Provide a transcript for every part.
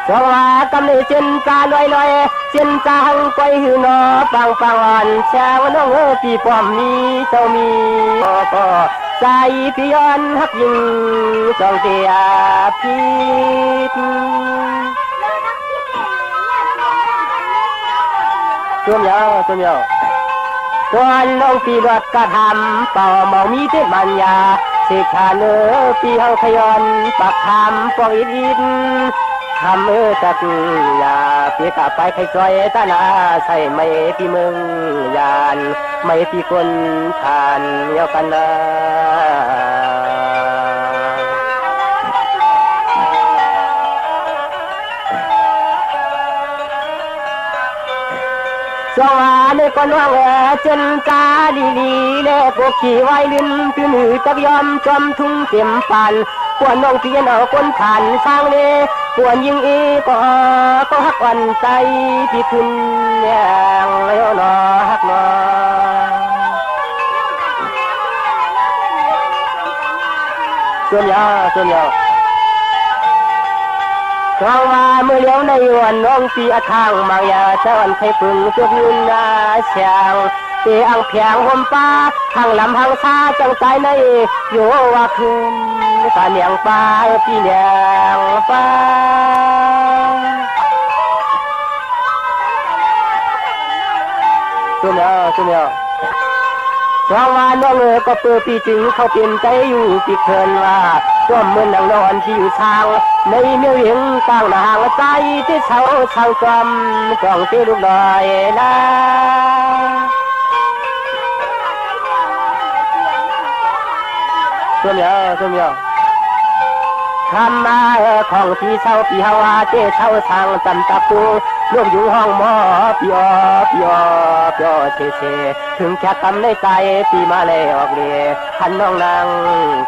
สว่ากำเนิดเจนตาลอยลอยเจนตาหังไปหือนอปังปังอ่อนชาวน้องปีปอมมีเจ้ามีก็ใจพี่ย้อนฮักยิงจองเตียพีจมยาวจมยาวส่วนน้องปีรถกระทำเป่าเมามีเทมันยาสิขาเนื้อปีเฮาขยอนปักคำปองอินทำจักยาปีกะไปใครจอยตานาใส่ไม่ปีเมืองยานไม่ปีคนทานเดียวกันนะสว่างในก้อนว่างเจนตาลีลีเล่พวกขี่ไว้ลิ้นคือหนือจักยอมจอมทุ่งเต็มปันปวนน้องเพียนเอาคนผ่านสร้างเล่ปวนยิงอีก็ฮักวันใจที่คุณอย่างแล้วนอฮักนอส่วนยาส่วนยาทางว่าเมื่อเลี้ยวในวันน้องปีอาทางบางยาเจ้าอันไทยพึ่งจุดยืนนาเชียงเตียงเพียงห่มป้าทางลำทางซาจังใจในโยว่าคืนตาเลียงป้าพี่เลียงป้าสุนยาสุนยาทางว่าน้องก็เปิดปีจึงเขาเปลี่ยนใจอยู่ปีเคินว่าก็เหมือนนางนอนที่อยู่ทางในเมียเห็นต่างนางใจที่เช้าทางจำกล่องที่ลูกลอยนะส่วนยาส่วนยาคำมาของพี่เช้าพี่ฮาวาเจ้เช้าทางจำตะปูลูกอยู่ห้องหมอพี่อพี่อพี่อเชเชถึงแค่กำในใจพี่มาเลยออกเลยหันน้องนาง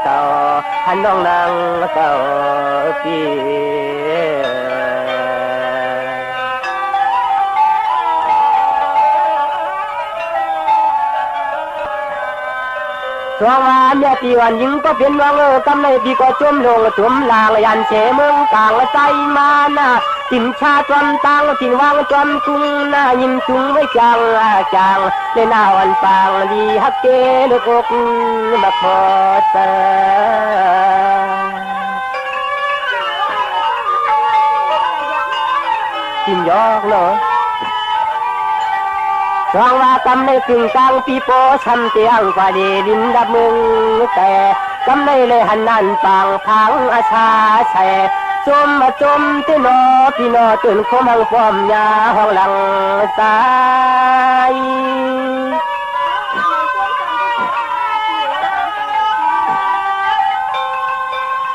เก่าหันน้องนางเก่าพี่สว่างเนี่ยตีวันยิงก็เป็นวังกำในพี่ก็จมลงจมลางยันเฉเมืองกลางใจมานะติ่มชาจอมตังติ่งวางจอมกุ้งหน้ายิ้มจุงไว้จังจางในหน้าวันปางดีฮักเกลึกอกมาพอเตอติ่มยอกเนาะสองว่ากำในกึ่งกลางปีโป้ช้ำเตียงกว่าดีดินดับมึงแต่กำในเลยหันนั่นปางพังอาชาแช่จมมาจมเตนอพี่นอตื่นคมังฟอมยาห้องหลังตาย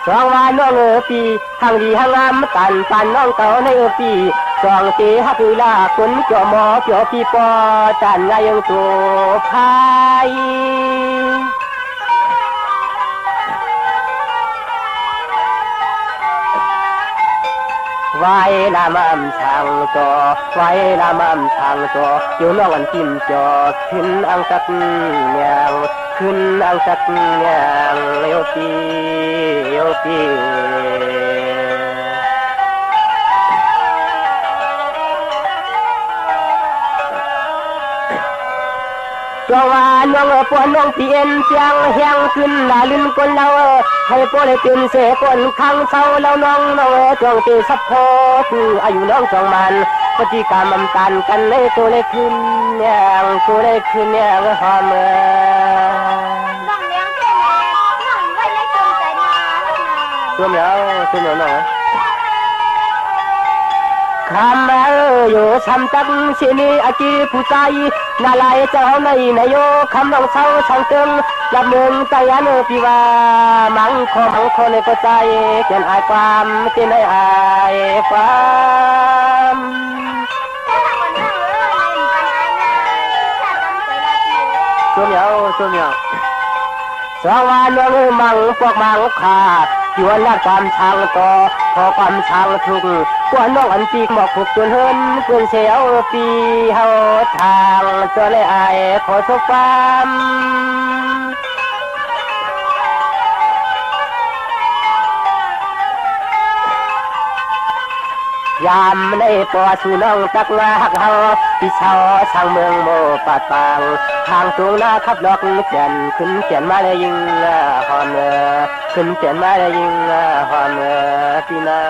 สองว่าน้องปีทางดีทางงามกันปันน้องเก่าในปีสองตีฮักลาคนเจาะหมอเจาะพี่ปอจันไงยังตัวพายไว้ละมั่มช่างจอไว้ละมั่มช่างจออยู่น้องอันจิ้มจอขึ้นอังสักอย่างขึ้นอังสักอย่างเลี้ยวปีเลี้ยวปีสว่างน้องปวนน้องเปลี่ยนเสียงแหงขึ้นลาลื่นคนเราให้ปวดเป็นเสกคนข้างเศร้าแล้วน้องจงตีสับพอคืออายุน้องจงมันปฏิกรรมมันตันกันเลยตัวเล็กขึ้นอย่างตัวเล็กขึ้นอย่างหอมน้องเลี้ยงเต้นน้องไว้ในจงใจนาตัวเหนียวตัวเหนียวหน่อยคำอยู่ช้ำจักสินีอากีผู้ใจนาลายเจ้าในนายโยคำน้องเศร้าช่างตึงรับเมืองใจอันปีว่ามังคในก็ใจเขียนอายความเขียนอายความส่วนเหนียวส่วนเหนียวสว่างน้องมังพวกมังขาดที่วันละความช่างต่อพอความช่างทุกกว่าน้องอันปีกบอกผูกจนเฮินเกินเสียวปีเฮาทางตัวเลยอายขอสุความ ล ยามในปอสู่น้องตักงาหักเฮาพี่เช้าสร้างเมืองโมปาตางทางตรงหน้าขับดอกเปลี่ยนขึ้นเปลี่ยนมาเลยยิงฮอนขึ้นเปลี่ยนมาเลยยิงฮอนพี่นา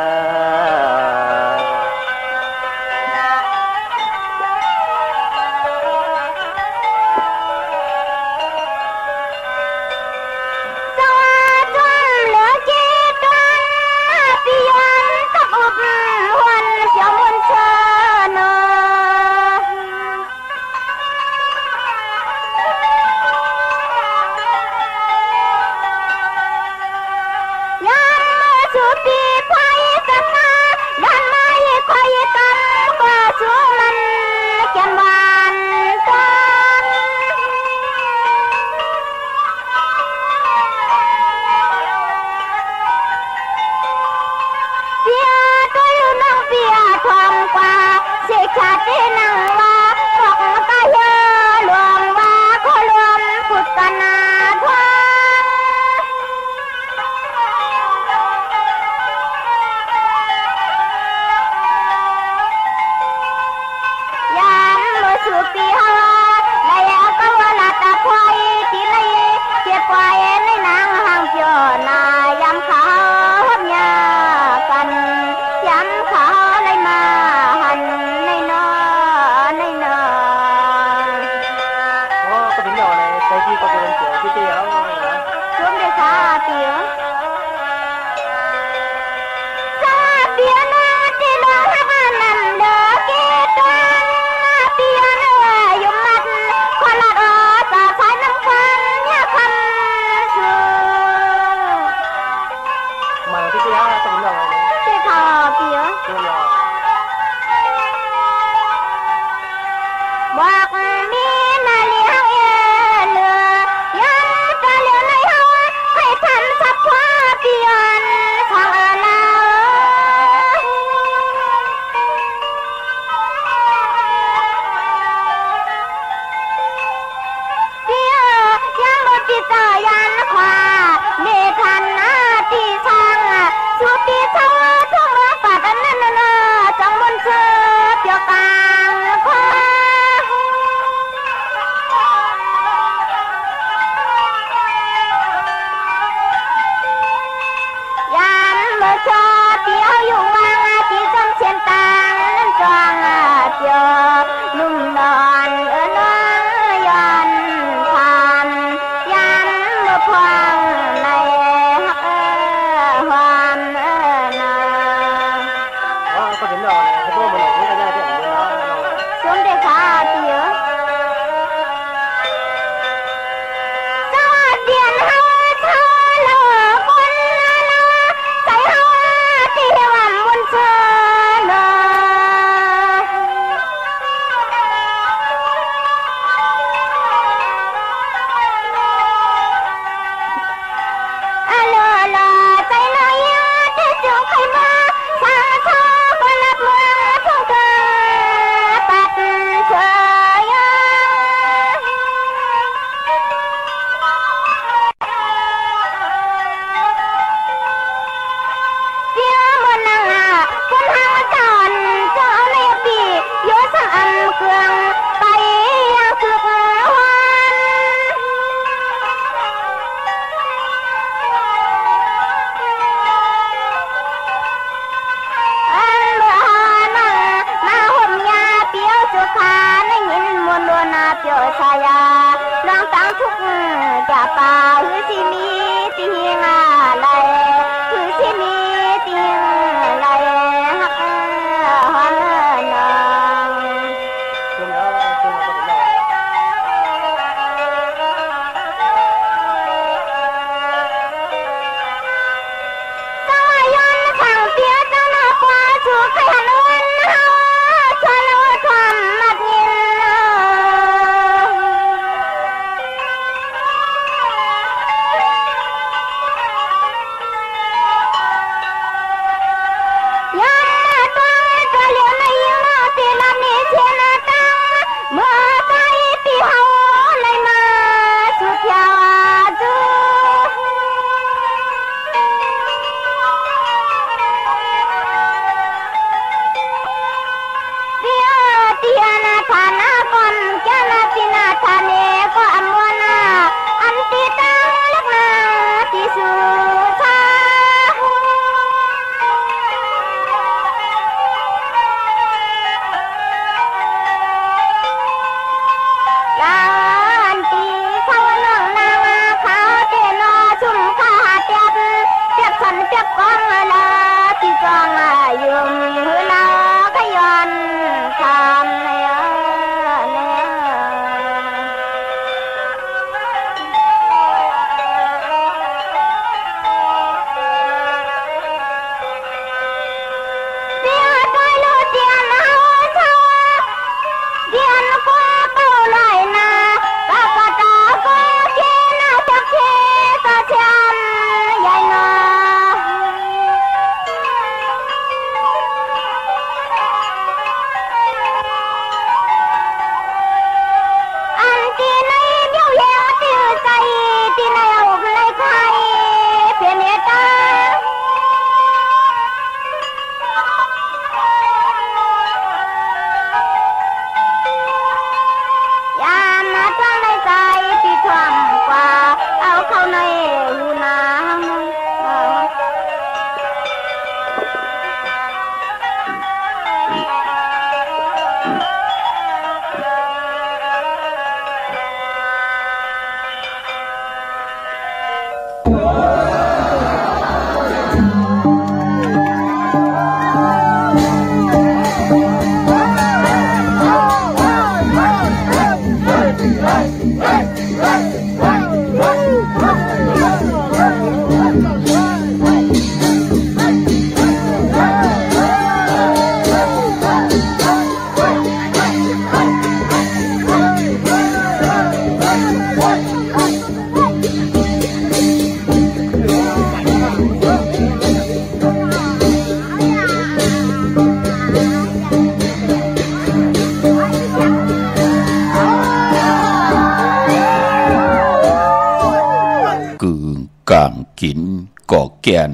แก่น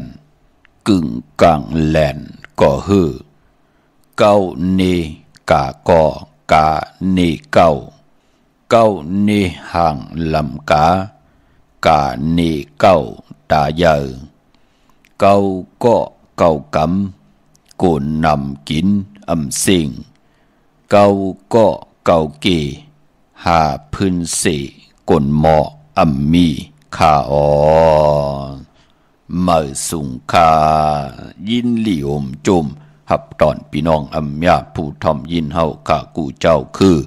กึ่งกลางแหลนก่อฮือเก้าเนกากอกาเนเก้าเก้าเนห่างลำกาเนเก้าตาเยอเก้าก็เก้ากำกูนำกินอำสิงเก้าก็เก้าเกหาพื้นเสกนหมออำมีขาอ๋อเมื่อสุงคายินหลี่อมจุมหับตอนพี่น้องอำยาผู้ทอมยินเฮาข้ากูเจ้าคือ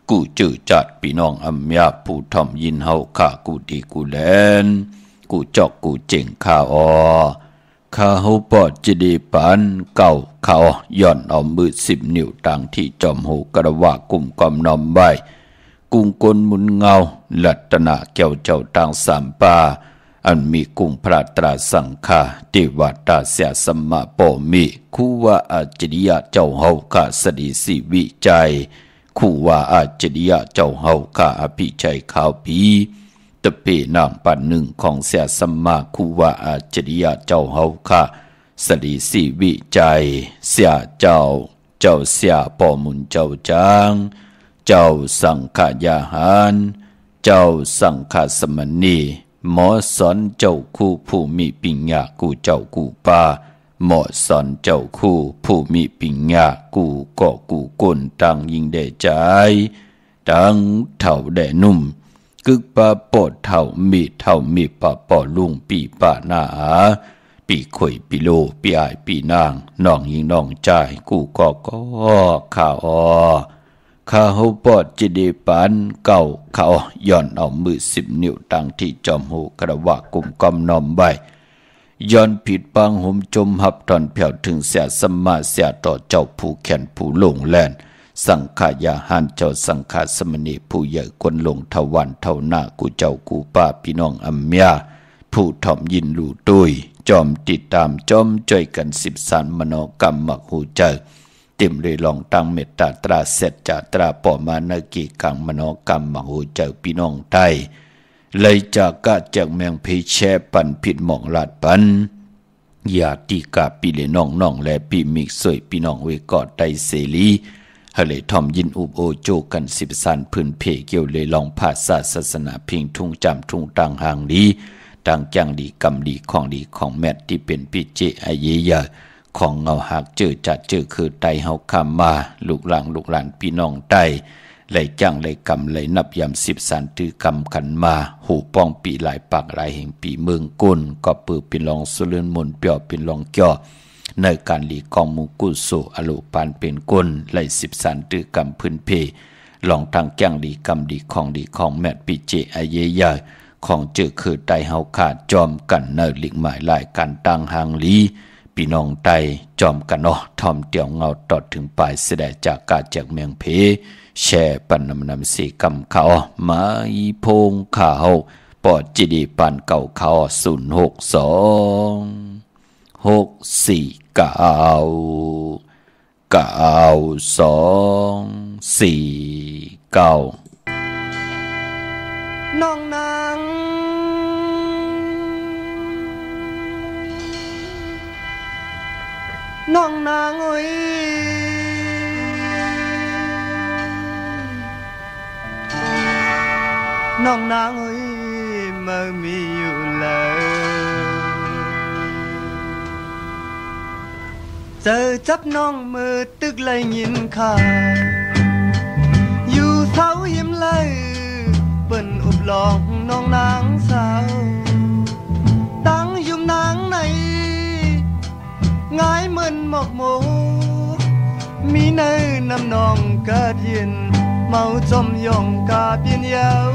กูจื้อจัดพี่น้องอำยาผู้ทอมยินเฮาข้ากูดีกูแลนกูจอกกูเจ๋งข้าอ๋อข้าเฮาปอดจะดีปานเก่าเขาย่อนเอามือ10 นิ้วต่างที่จอมหูกระว่ากุ่มกอมนอมใบกุ้งกลมุนเงาลัตนาแก้วเจ้าต่างสามปาอันมีกุ้งพระตราสังฆาติวัตาเสียสมมาปมีคู่ว่าอาจริยะเจ้าเฮาข้าสดีสิวิจัยคู่ว่าอาจริยะเจ้าเฮาข้าอภิชัยข่าวปีตะเปนางปันหนึ่งของเสียสมมาคู่ว่าอาจริยะเจ้าเฮาข้าสดีสิวิจัยเสียเจ้าเสียปอมุนเจ้าจางเจ้าสังฆยาหารเจ้าสังฆสมณีหมอสอนเจ้าคู่ผู้มีปิญญากูเจ้ากูป้าหมอสอนเจ้าคู่ผู้มีปิญญากูก็กูก้นตังยิงได้ใจตังเท่าได้นุ่มกึกปาปอดเท่ามีปาปอลุงปีป้าหน้าปีข่อยปีโลปีอายปีนางน้องยิงน้องใจกูก็ข้าอ๋อข้าเฮาปอดจิเดปานเก่าเขาย่อนเอามือ10 นิ้วตั้งที่จอมหูกระว่ากุมกอมนอมใบย้อนผิดปังหุมจมหับตอนเผียวถึงเสียสมมาเสียต่อเจ้าผู้แขนผู้ลงแลนสังขายาหานเจ้าสังฆาสมณีผู้ใหญ่คนลงทวันเท่าหน้ากูเจ้ากูป้าพี่น้องอัมยาผู้ทอมยินลู่ตุยจอมติดตามจอมจ่อยกัน10 สารมโนกรรมมักหูเจอเต็มเลยลองตั้งเมตตาตราเสร็จจาตราปอมานากีกังมโนกรรมมักหูเจอพี่น้องไทยเลยจากกะจากแมงเพแช่ปันผิดหมองลาดปันยาติกาปีเลน้องและปีมิกสวยพี่น้องเวกอดไตเสรีฮะเลยทอมยินอุบโอโจกัน10 สารพื้นเพเกี่ยวเลยลองภาษาศาสนาเพียงทุ่งจำทุ่งต่างห่างดีต่างจังดีกำดีของแมทที่เป็นพิเจไอเยยของเงาหักเจอจัดเจอคือไตเฮาคำมาลูกหลานพี่น้องไตไหลจังไหลกำไหลนับยำ10 สารตือกำขันมาหูป้องปีหลายปากหลายแห่งปีเมืองกุนก็ปือเป็นลองสุเลือนมนเปียวเป็นลองเกี่ยวในการหลีกองมุกุสุอโลปานเป็นกุนไหล10 สารตือกำพื้นเพลองทางจังดีกำดีของแมทพิเจไอเยยของเจอคือไตเฮาขาดจอมกันเนอหลิกหมายหลายการตั้งหางลีพี่น้องไตจอมกันเนาะทอมเตียวเงาตอดถึงปลายเสดจากกาจากเมืองเพแช่ปันนำสีกำเขามาอีพงข่าวปอดจิดีปันเก่าเขา062464924น้องนางเอ้ยน้องนางเอ้ยมามีอยู่แล้วเจอจับน้องมือตึกเลยยินข่าวอยู่เสายิ้มเลยเปิ้นอุบลองน้องนางสาวตั้งยุ่มนางในง่ายเหมือนหมอกหมูมีเนยน้ำนองกาดเย็นเมาจมยองกาเปียนยาว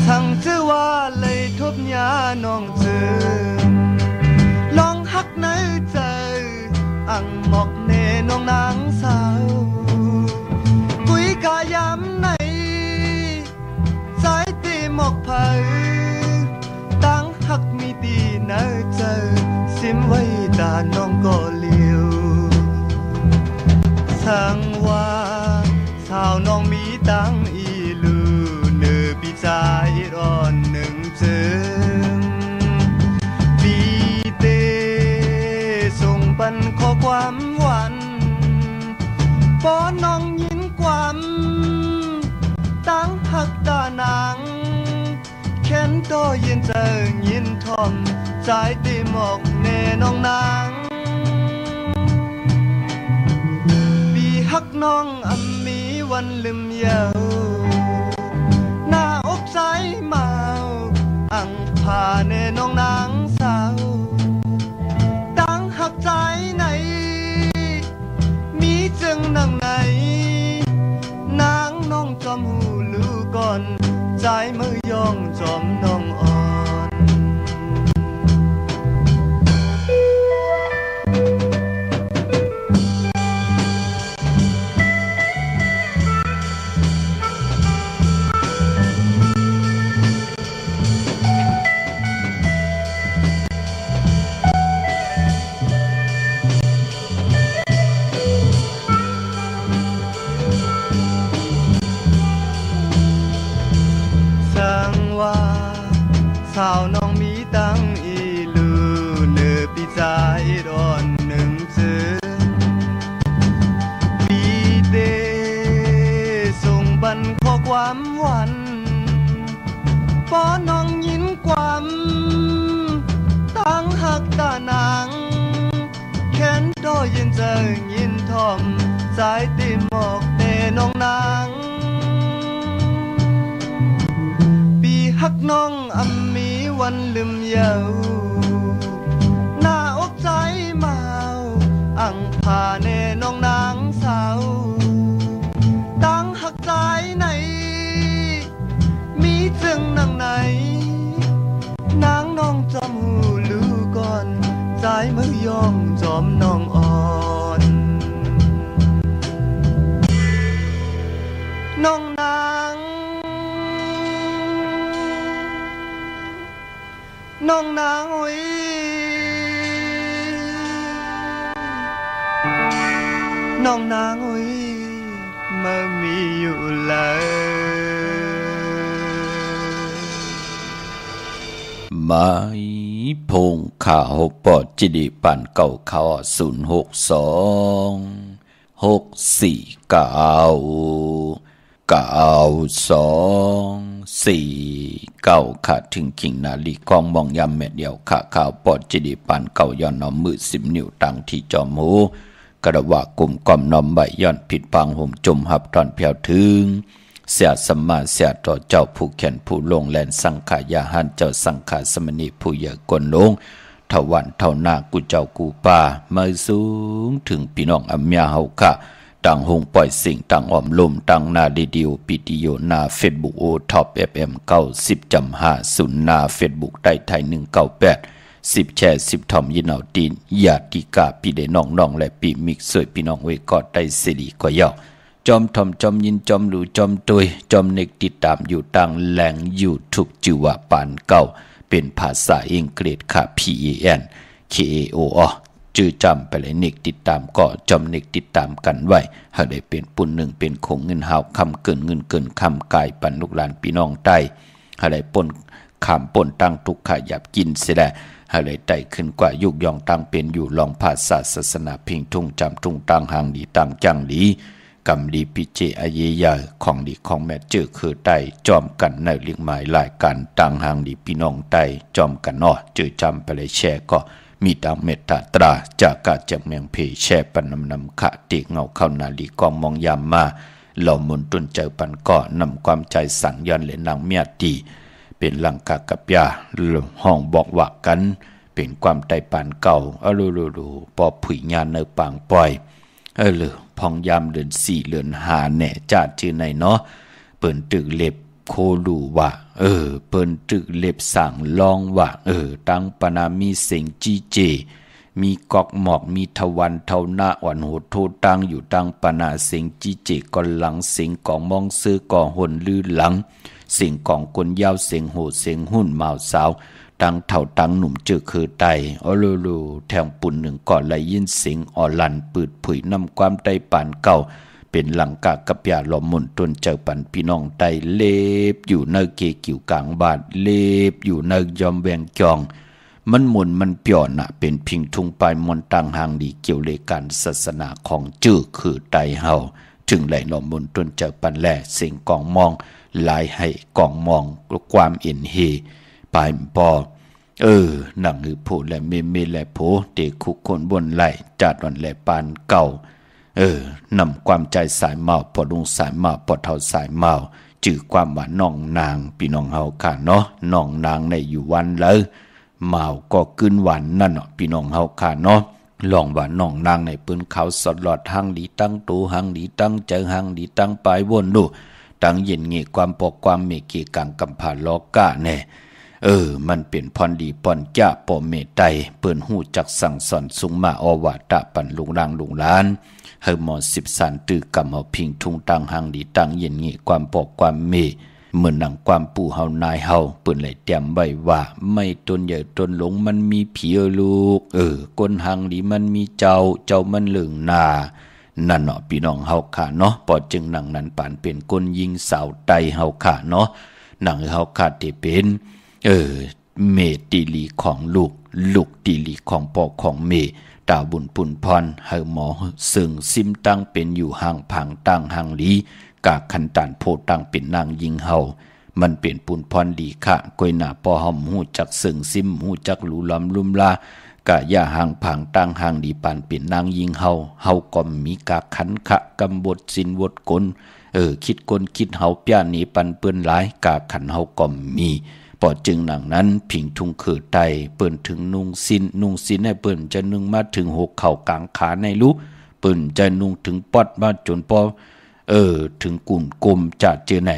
ทั้งชื่อว่าเลยทบยาน้องเจอลองหักเนยเจออังหมอกเนน้องนางสาวกุยกายำในสายตีหมอกเผยตั้งหักมีตีเนยเจอซิมไว้ตาน้องก็เลี้ยวสังว่าสาวน้องมีตั้งอีลูเนื้อปีใจร้อนหนึ่งเจอ ความหวันปอน้องยินความตั้งหักตานางแค้นโตยินเจอยินทอมใจตีหมอกแน่น้องนางปีหักน้องอำมีวันลืมเยาหน้าอกใจเมาอังพาแน่น้องนางสาวตั้งหักใจไหนมีจึงนังไหนนางน้องจอมหูลูก่อนใจมือยองจอมน้องอ่อนสาวน้องมีตั้งอีลือเนื้อปีใจดอนหนึ่งเจือปีเดส่งบันข้อความหวันปอน้องยินความตั้งหักตานางแค้นโตยินเจอยินทอมใจตีหมอกเตน้องนางปีหักน้องอำมีวันลืมเยาหน้าอกใจเมาอังพาแน่น้องนางสาวตั้งหักใจไหนมีจึงนังไหนนางน้องจอมหูลูก่อนใจมือยอมจอมน้องอ่อนน้องนางน้องนางโอ้ยน้องนางโอ้ยมามีอยู่เลยไม่พงข่าวปอดจิดีปันเก่าเขา062-649-2-4-9ขาดถึงขิงนาลีกองมองยำเม็ดเดียวขาข่าวปอดจิดีปันเก่าย้อนน้อมมือ10 นิ้วตั้งที่จอมหูกระว่ากลุ่มกอมน้อมใบย้อนผิดพังห่มจมหับตอนเพียวถึงเสียสมมาเสียต่อเจ้าผู้เขียนผู้ลงแลนสังขายาหันเจ้าสังขาสมณีผู้เยอะกนลงเท่าวันเท่าหน้ากูเจ้ากูป่ามาสูงถึงพี่น้องอัมยาเฮาค่ะต่างหงปล่อยสิ่งต่างอ้อมลมต่างนาดีดิวปิติโยนาเฟซบุ๊กโอท็อป FM 90.50นาเฟซบุ๊กได้ไทย198 10แชร์10ทอมยินเอาตีนญาติกาพี่ได้น้องๆและปีมิกสวยพี่น้องไว้กอดได้สิริกว่าเยาจอมทอมจอมยินจอมหลูจอมตุยจอมเน็กติดตามอยู่ต่างแหล่งอยู่ทุกจิวะปานเก่าเป็นภาษาอังกฤษค่ะ PAN KAO จื้อจำไปเลยเน็กติดตามก็จอมเน็กติดตามกันไว้หากได้เป็นปุ่นหนึ่งเป็นคงเงินหาวคำเกินเงินเกินคำกายปันลูกหลานพี่น้องใต้หากได้ป่นขามป่นตั้งทุกขยับกินเสียได้หากได้ไต่ขึ้นกว่ายุกยองตั้งเป็นอยู่ลองภาษาศาสนาพิงทุ่งจำทุ่งตั้งหางดีตามจังดีกำดีพิเจอเยยาของดีของแม่เจอคือไตจอมกันในเรื่องหมายหลายการต่างหางดีพี่น้องไตจอมกันเนาะเจอจำไปเลยแชร์ก็มีตามเมตตาตราจากกาจากเมืองเพแช่ปันนำขะติเงาเข้านาลีกองมองยามมาเหล่ามุนตุนเจอปันก็นำความใจสั่งย้อนเลยนางเมียตีเป็นลังกากับยาห้องบอกว่ากันเป็นความไตปานเก่าลูปอผุยงานเนปางปล่อยพองยามเดือน4เดือน5แหน่จาดชื่อไหนเนาะเปิ้นตึกเล็บโคลูว่าเปิ้นตึกเล็บสั่งลองว่าตั้งปนามีเสียงจีเจมีกอกหมอกมีทวันเท่าหน้าอ่อนโหดโทตั้งอยู่ตั้งปนาเสียงจีเจก่อนหลังเสียงกองมองซื้อก่อหนลือหลังเสียงกองคนยาวเสียงโหดเสียงหุ่นเมาสาวตั้งเท่าตั้งหนุ่มเจอคือไตลูแทงปุ่นหนึ่งก่อนเลยยินเสียงอ่อลันปืดผุยนำความไตปานเก่าเป็นหลังกากับยาหลอมมุนตนเจอปันพี่น้องไตเล็บอยู่ในเกกิ่วกลางบาดเล็บอยู่ในยอมแวงจอง มันหมุนมันเปี่ยนน่ะเป็นพิงทุงปลายมนตังหางดีเกี่ยวเลยการศาสนาของจื้อคือไตเฮาจึงไหลหน่อมนต้นเจอปันแลเสียงกองมองหลายให้กองมองความเอ็นเฮปลายปอหนังหือผู้และเมและโผเตคุคนบนไหลจัดวันและปานเก่านำความใจสายเมาปอดุงสายเมาปอเท่าสายเมาจื่อความว่าน้องนางพี่น้องเฮาค่ะเนาะน้องนางในอยู่วันเลยเมาก็กึนหวานนั่นเนาะพี่น้องเฮาค่ะเนาะลองว่าน้องนางในปืนเขาสลอดหังดีตั้งตูหังดีตั้งเจอหังดีตั้งปลายวนดูตั้งเย็นเงี่ความปอกความเมกีกังกำผาลอกะแน่มันเป็นพรดีปอนจ้าปอเมไตเปิ้นหู้จักสั่งสอนสุงมาอวาตะปันลุงรางลุงล้านเฮอหมอ10สันตื้อกำเฮาพิงทุงตังหังดีตั้งเย็นเงี่ความปอกความเมเหมือนหนังความปู่เฮานายเฮาเปิ้นเลยเตรียมไว้ว่าไม่ตนใหญ่ตนหลงมันมีผีลูกก้นหังดีมันมีเจ้ามันเหลืองนานั่นเนาะพี่น้องเฮาค่ะเนาะปอจึงหนังนั้นปานเป็นก้นยิงสาวไตเฮาค่ะเนาะหนังเฮาค่ะที่เป็นเมติลีของลูกติลีของปอของเมตาบุญปุ่นพรเฮาหมอซึ่งซิมตั้งเป็นอยู่ห่างผังตั้งห่างลีกาคันตานโพตั้งเป็นนางยิงเฮามันเป็นปุ่นพรดีค่ะกวยหน้าปอหอมหูจักซึ่งซิมหูจักหลูลำลุ่มลากะย่าห่างผังตั้งห่างดีปานเป็นนางยิงเฮาก็มีกาขันขะกำบดสินวดกลคิดกลคิดเฮาเปียหนีปันเปื้อนหลายกาขันเฮาก็มีปอจึงหนังนั้นผิงทุงคือไตเปิ้นถึงนุ่งสินให้เปิ้นจะนุ่งมาถึงหกเข่ากลางขาในลุเปิ้นจะนุ่งถึงปอดมาจนปอถึงกุ่นกลมจะเจอไหน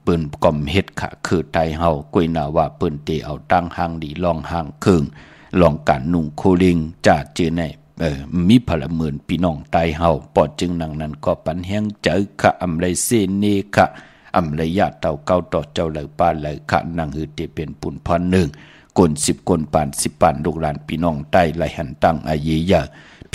เปิ้นก่อมเฮ็ดขะคือไตเฮากวยหน้าว่าเปิ้นเตเอาตั้งหางดีลองหางครึ่งลองการนุ่งโคลิงจะเจอไหนมีพลเมืองพี่น้องไตเฮาปอจึงหนังนั้นก็ปันแห้งเจอขะอำไรเสเนขะอำระยะเต่าเก้าต่อเจ้าเลยป้าเลยขะนางหือเตเป็นปุ่นพรหนึ่งกล10กลปาน10ปานลูกหลานพี่น้องใต้ไหลหันตั้งอายียา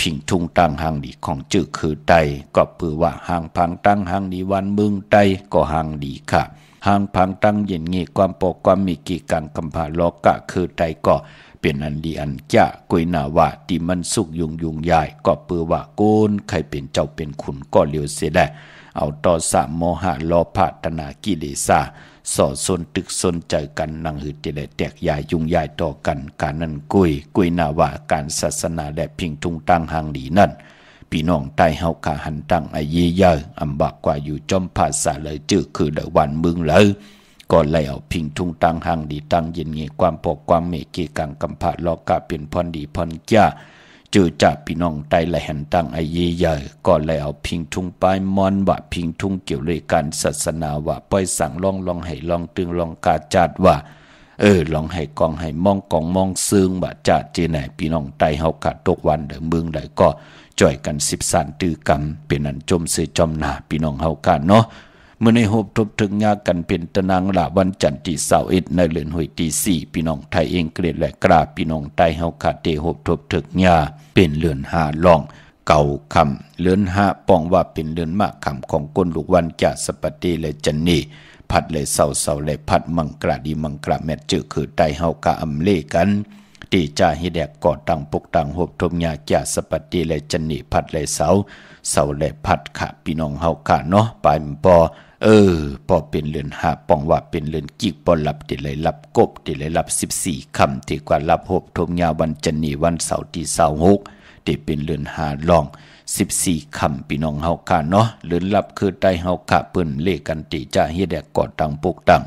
พิงทุงตั้งหางดีของจื้อคือใต้ก็เปือว่าหางพังตั้งหางดีวันเมืองใต้ก็หางดีค่ะหางพังตั้งเย็นเงี้ความปกความมีกีการกำพาลอกะคือใต้ก็เป็นอันดีอันจ้ากวยหน้าว่าที่มันสุกยุงใหญ่ก็เปือว่าโกนใครเป็นเจ้าเป็นขุนก็เลียวเสียได้เอาต่อสามโมหะโลภะตนากิเลสสอสนตึกสนใจกันนังหือติเลยแตกยายยุ่งยายต่อกันการนั้นกุยนาว่าการศาสนาและพิงทุงตั้งหางดีนั่นพี่น้องใต้เฮาขาหันตั้งอายีเยอะอำบากกว่าอยู่จอมภาษาเลยจื้อคือเดวันมึงเลยก่อนเลยเอาพิงทุงตั้งหางดีตั้งเย็นเงี่ยความปกความเมกีกังกำพาลอกะเป็นพรดีพรจ้าจื้อจากพี่น้องไตไหลหันตั้งไอเย่ใหญ่ก็เลยเอาพิงทุงปลายมอนว่าพิงทุงเกี่ยวเลยการศาสนาว่าป้อยสั่งลองให้ลองตึงลองกาจัดว่าลองให้กองให้มองกองมองซึ่งว่าจัดเจไหนพี่น้องไตเฮาขาดตกวันเด้อเมืองใดก็จ่อยกัน10สันตื้อกรรมเป็นอันจมเสจอมหน้าพี่น้องเฮาขาดเนาะเมื่อในโฮบทบถึงยากันเป็นตนางละวันจันทร์ที่21ในเดือนหวยที่4พี่น้องไทยเองเกลียดและกราบพี่น้องไตเฮาขาดเตโฮบทบถึงยาเป็นเรือน5ล่องเก่าคำเรือน5ป้องว่าเป็นเรือนมากคำของก้นลูกวันจะสปฏิและจันนีพัดเลยเสาเลยพัดมังกระดีมังกระแม่จื้อคือไตเฮากะอำเลกันตีจ่าฮิแดกก่อตั้งปกตั้งโฮบทบยาจะสปฏิและจันนีพัดเลยเสาเลยพัดค่ะพี่น้องเฮาค่ะเนาะปลายปอพอเป็นเรือนหาป้องว่าเป็นเรือนกิกปอรับติเลยรับกบติเลยรับ14คำที่กว่ารับโฮบทบยาวันจันนีวันเสาร์ที่26ที่เป็นเรือนหาล่อง14คำพี่น้องเฮาค่ะเนาะเรือนรับคือใต้เฮาค่ะเปิ้นเลกันติจ่าเฮ็ดแดกก่อตั้งปกตั้ง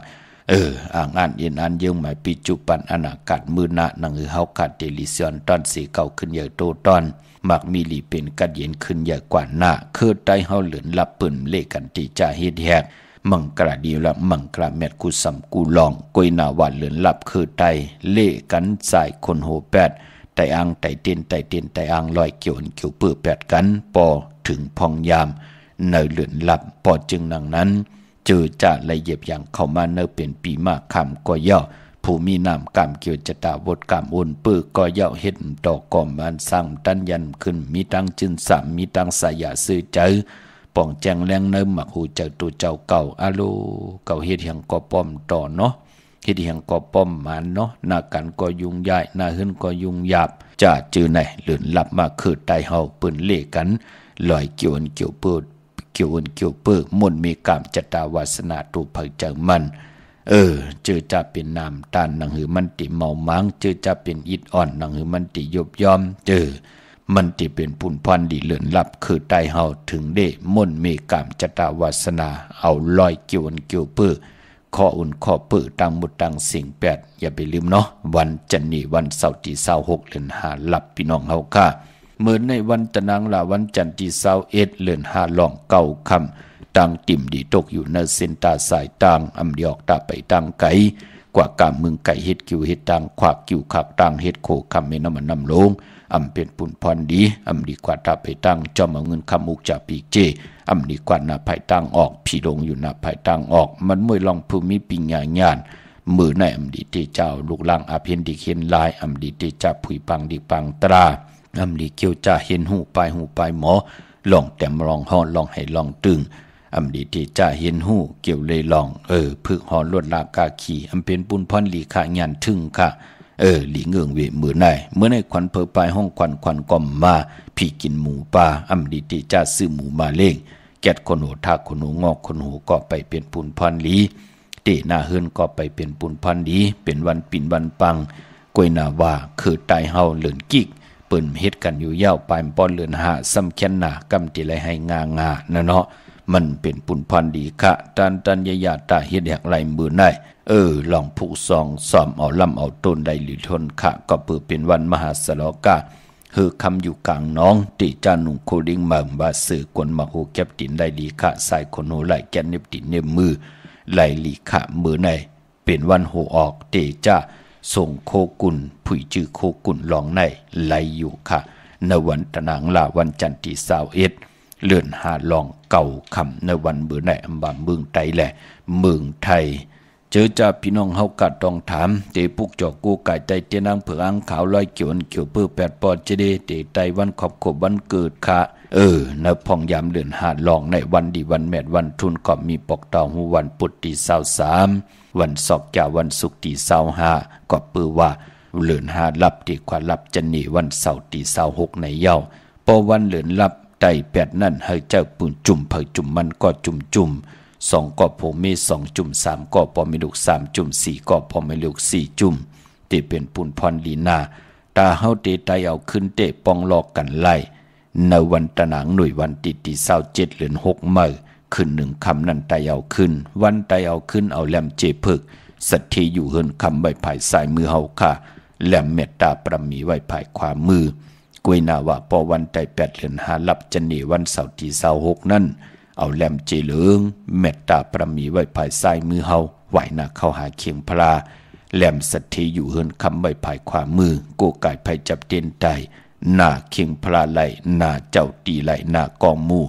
อ่างอ่านเย็นอ่านยืงหมายปีจุปันอนาคตมือหน้านังเฮาค่ะเดลิซอนตอนสีเก่าขึ้นเยอะโตตอนมักมีหลีเป็นกัดเย็นขึ้นใหญ่กว่าหน้าคือใต้เฮาเหลือนลับปืนเลกันติจ่าเฮ็ดแฮกมังกระดีละมังกระแมดกูสำกูลองกวยหน้าว่าเหลือนลับคือใต้เลกันสายคนโหแปดไตอ่างไตเต้นไตอ่างลอยเกี่ยวเปื้อแปดกันปอถึงพองยามในเหลือนลับปอจึงนังนั้นเจอจ่าละเอียบอย่างเข้ามาเนเป็นปีมากคำก็ย่อผู้มีนามกามเกี่ยวจะตาวดกามอุ่นปื้อก็เย่าเห็ดดอกกอมอันสร้างตันยันขึ้นมีตังจึนสามมีตังสายาซื้อเจอป่องแจงแรงเนิ่มหมักหูเจอตัวเจ้าเก่าอาโลเก่าเฮ็ดอย่างก็ป้อมต่อเนาะ เฮ็ดหยังก็ป้อมหมานเนาะหน้ากันก็ยุ่งยากหน้าหึ้นก็ยุ่งยากจะจื้อไหนเลื่อนลับมาคือใต้เฮาปืนเล่กันลอยเกี่ยวอันเกี่ยวเปิดเกี่ยวอันเกี่ยวเปิกมนต์มีกามจตาวาสนาตูเพิกจังมันเจอจะเป็นน้ำตาลหนังหือมันติเมามังเจอจะเป็นอิดอ่อนหนังหือมันติยบยอมมันติเป็นปุนพันดีเลื่อนลับคือใต้เฮาถึงได้มนต์มีกามจตาวาสนาเอาลอยเกี่ยวอันเกี่ยวเปิกข้ออุ่นข้อเปิดตังหมดตังสิ่งแปดอย่าไปลืมเนาะวันจันนี้วันเสาร์ที่26เดือน5หลับพี่น้องเฮาค่ะเหมือนในวันตะนังละวันจันทร์ที่21เดือน5ลองเก่าคำตังติ่มดีตกอยู่ในเส้นตาสายตังอำเดียกตาไปตังไก่กว่ากามมึงไก่เฮ็ดกิวเฮ็ดตังขวากกิวขักตังเฮ็ดโคคำเมน้ำมันน้ำลงอำเป็นปุ่นพรดีอำดีกว่าตาไปตังจอมเอาเงินคำอุกจากปีเจอำดีกว่าหน้าไผ่ตังออกผีลงอยู่หน้าไผ่ตังออกมันมวยลองภูมิปิญญาญาณมือในอำดีเตเจ้าลูกหลังอาเพียนดีเขียนลายอำดีเตจ่าผุยปังดีปังตราอำดีเกี่ยวจ่าเห็นหูปลายหมอลองแต้มลองห่อลองให้ลองตึงอำดีเตจ่าเห็นหูเกี่ยวเลยลองพึกห่อลวดลากาขีอำเป็นปุนพรลีขาญาณถึงค่ะหลีเงืองเวมือในควันเพอปลายห้องควันก่อมมาพี่กินหมูปลาอำดีเตจ่าซื้อหมูมาเล่งแกดคนหูทากคนหูงอกคนหูก็ไปเป็นปุนพรลีเตหน้าเฮือนก็ไปเป็นปุนพรลีเป็นวันปิ่นวันปังกวยนาว่าคือตายเฮาเหลือนกิกเปิ้นเฮ็ดกันอยู่ยาวปลายป้อนเลือนหาซ้ำแค้นหน้ากำติไลให้งานะเนาะมันเป็นปุนพันดีค่ะตันยาตาเฮ็ดแหกไหลมือได้ลองผู้ซองซ้อมเอาลำเอาต้นได้หรือทนค่ะก็เปิดเป็นวันมหาสลกาคำอยู่กลางน้องติจานุ่งโคดิ้งมังบาสื่อกวนมาโหแก็บตินได้ลีค่ะสายคนโหไหลแกนเน็บตินเน็บมือไหลลีค่ะมือในเป็นวันโหออกเตจ้าส่งโคกุลผุยจื้อโคกุลลองในไหลอยู่ค่ะในวันตะนางลาวันจันทร์ที่21เลื่อนหาลองเก่าคำในวันเบื่อในอำบาเมืองไทยแหละเมืองไทยเจอจ่าพี่น้องเฮากัดต้องถามเตปุกจอกกูไก่ใจเตียนางเผือกอังขาวลอยเขียวอันเขียวเปื้อ8ปอเจเดเตไตวันขอบขบวันเกิดค่ะในพองยามเลื่อนหาลองในวันดีวันแมดวันทุนก็มีปอกตาหูวันปุตติ23วันศอกจ่าวันศุกร์ที่25ก็เปื้อว่าเลื่อนหาลับที่ความลับจันนี่วันเสาร์ที่26ในเย้าพอวันเลื่อนลับไต่8นั่นให้เจ้าปืนจุ่มเผยจุ่มมันก็จุ่ม2ก็พอมี2จุ่ม3ก็พอมีลูก3จุ่ม4ก็พอมีลูก4จุ่มเตเป็นปุนพรลีนาตาเฮาเตไตเอาขึ้นเตปองลอกกันไล่ในวันตะหนังหน่วยวันติที่27เดือน6มื้อขึ้น1คำนั้นไตเอาขึ้นวันไตเอาขึ้นเอาแหลมเจพึกสัทธีอยู่เฮินคำใบภายซ้ายมือเฮาค่ะแหลมเมตตาประมีไว้ภายขวามือกวยนาว่าพอวันไต8เดือน5ลับจันนี่วันเสาร์ที่26นั้นเอาแหลมเจเหลืองเมตตาประมีไว้ภายซ้ายมือเฮาไหวหน้าเข้าหาเคียงพลาแหลมสัทธีอยู่เฮินคำใบภายขวามือโกไก่ไผจับเตียนไตหน้าเคียงพลาไหลหน้าเจ้าตีไหลหน้ากองมู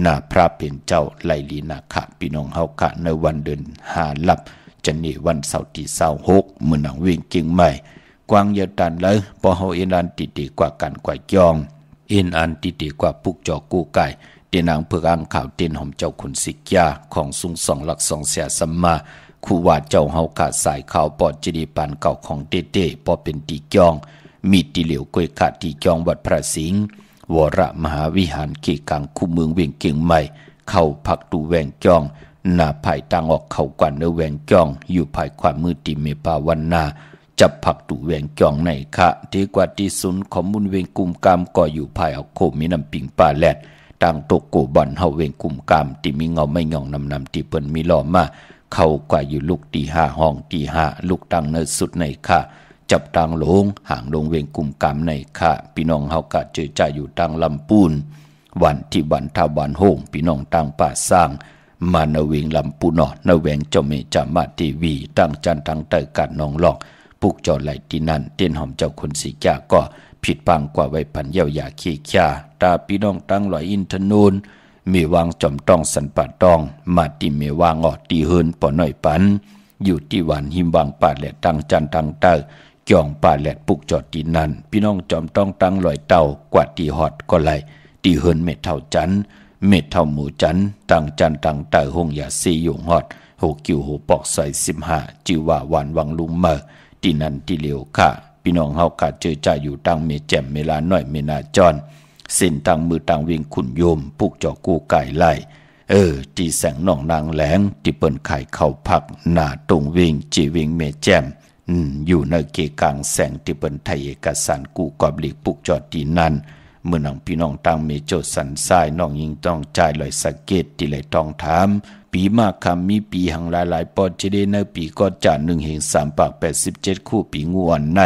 หน้าพระเป็นเจ้าไหลลีนาคะพี่น้องเฮาคะในวันเดือน5ลับจันนี่วันเสาร์ที่26มื้อหนังเวียงเกียงใหม่กวางเยตันเลยพอเฮาเอ็นอันติกว่ากันกว่าจองเอ็นอันติกว่าปุกจอกูไก่เตนางเผือกอังข่าวเตนหอมเจ้าขุนสิกยาของสุง2หลัก2เสียสัมมาคู่ว่าเจ้าเฮากะสายข่าวปอดจิดีปานเก่าของเต้ปอเป็นตีจองมีตีเหลียวกวยขาตีจองวัดพระสิงห์วรมหาวิหารเกกังคู่เมืองเวียงเกียงใหม่เข้าพักตูแวงจองหน้าภายต่างออกเข้ากว่าเนื้อแวงจองอยู่ภายความมือติเมปาวันนาจับผักตูแวงจองในคะที่กว่าที่ศูนย์ของมุนเวงกุมกามก็อยู่ภายเอาโคมีน้ำปิงปลาแลดต่างตกโกบันเฮาเวงกุมกามที่มีเงาไม่งองนำที่เปิ้นมีล้อมาเข้ากว่าอยู่ลูกตี5ห้องตี5ลูกตังเนื้อสุดในคะจับตังลงห่างลงเวงกุมกามในคะพี่น้องเฮากะเจอจ่าอยู่ตังลำปูนวันที่วันทาวันโฮงพี่น้องตังป่าสร้างมาเนเวงลำปูนอเนเวงเจ้าเมจามาทีวีตั้งจันตังเตยกัดน้องหลอกปุกจอไหลที่นั่นเต้นหอมเจ้าคนสีแก่ก็ผิดปังกว่าไว้พันเย้ายาขี้ข่าตาพี่น้องตั้งลอยอินทนูนมีวางจอมต้องสันป่าตองมาติเมวางออตีเฮินปอหน่อยปันอยู่ที่วันหิมวางป่าแหลดตั้งจันตังเตยจ่องป่าแหลดปุกจอดที่นั่นพี่น้องจอมต้องตั้งลอยเต่ากว่าตีหอดก็ไหลตีเฮินเม็ดเท่าจันเม็ดเท่าหมูจันตั้งจันตังเตยหงยาซีอยู่หอด กิ้วโหปอกใส่15จิว่าหวานวังลุงเมอที่นั่นที่เหลียวค่ะพี่น้องเฮากะเจอจ่าอยู่ตังเมแจ่มเมลาน้อยเมนาจรเส้นตังมือตังวิ่งขุนโยมปุกจอกูไก่ไล่ที่แสงน้องนางแหลงที่เปิ้นไข่เข้าพักหน้าตรงวิ่งจีวิ่งเมแจ่มอยู่ในเกกลางแสงที่เปิ้นไทยเอกสารกูกอบหลีกปุกจอดที่นั่นเมื่อนังพี่น้องตังเมโจสันทรายน้องยิงต้องจ่ายลอยสะเก็ดที่ไหลต้องถามปีมากคำมีปีหังหลายๆปอดจะได้ในปีก็จะ1 แห่ง 3 ปาก 87 คู่ปีงูอ่อนใน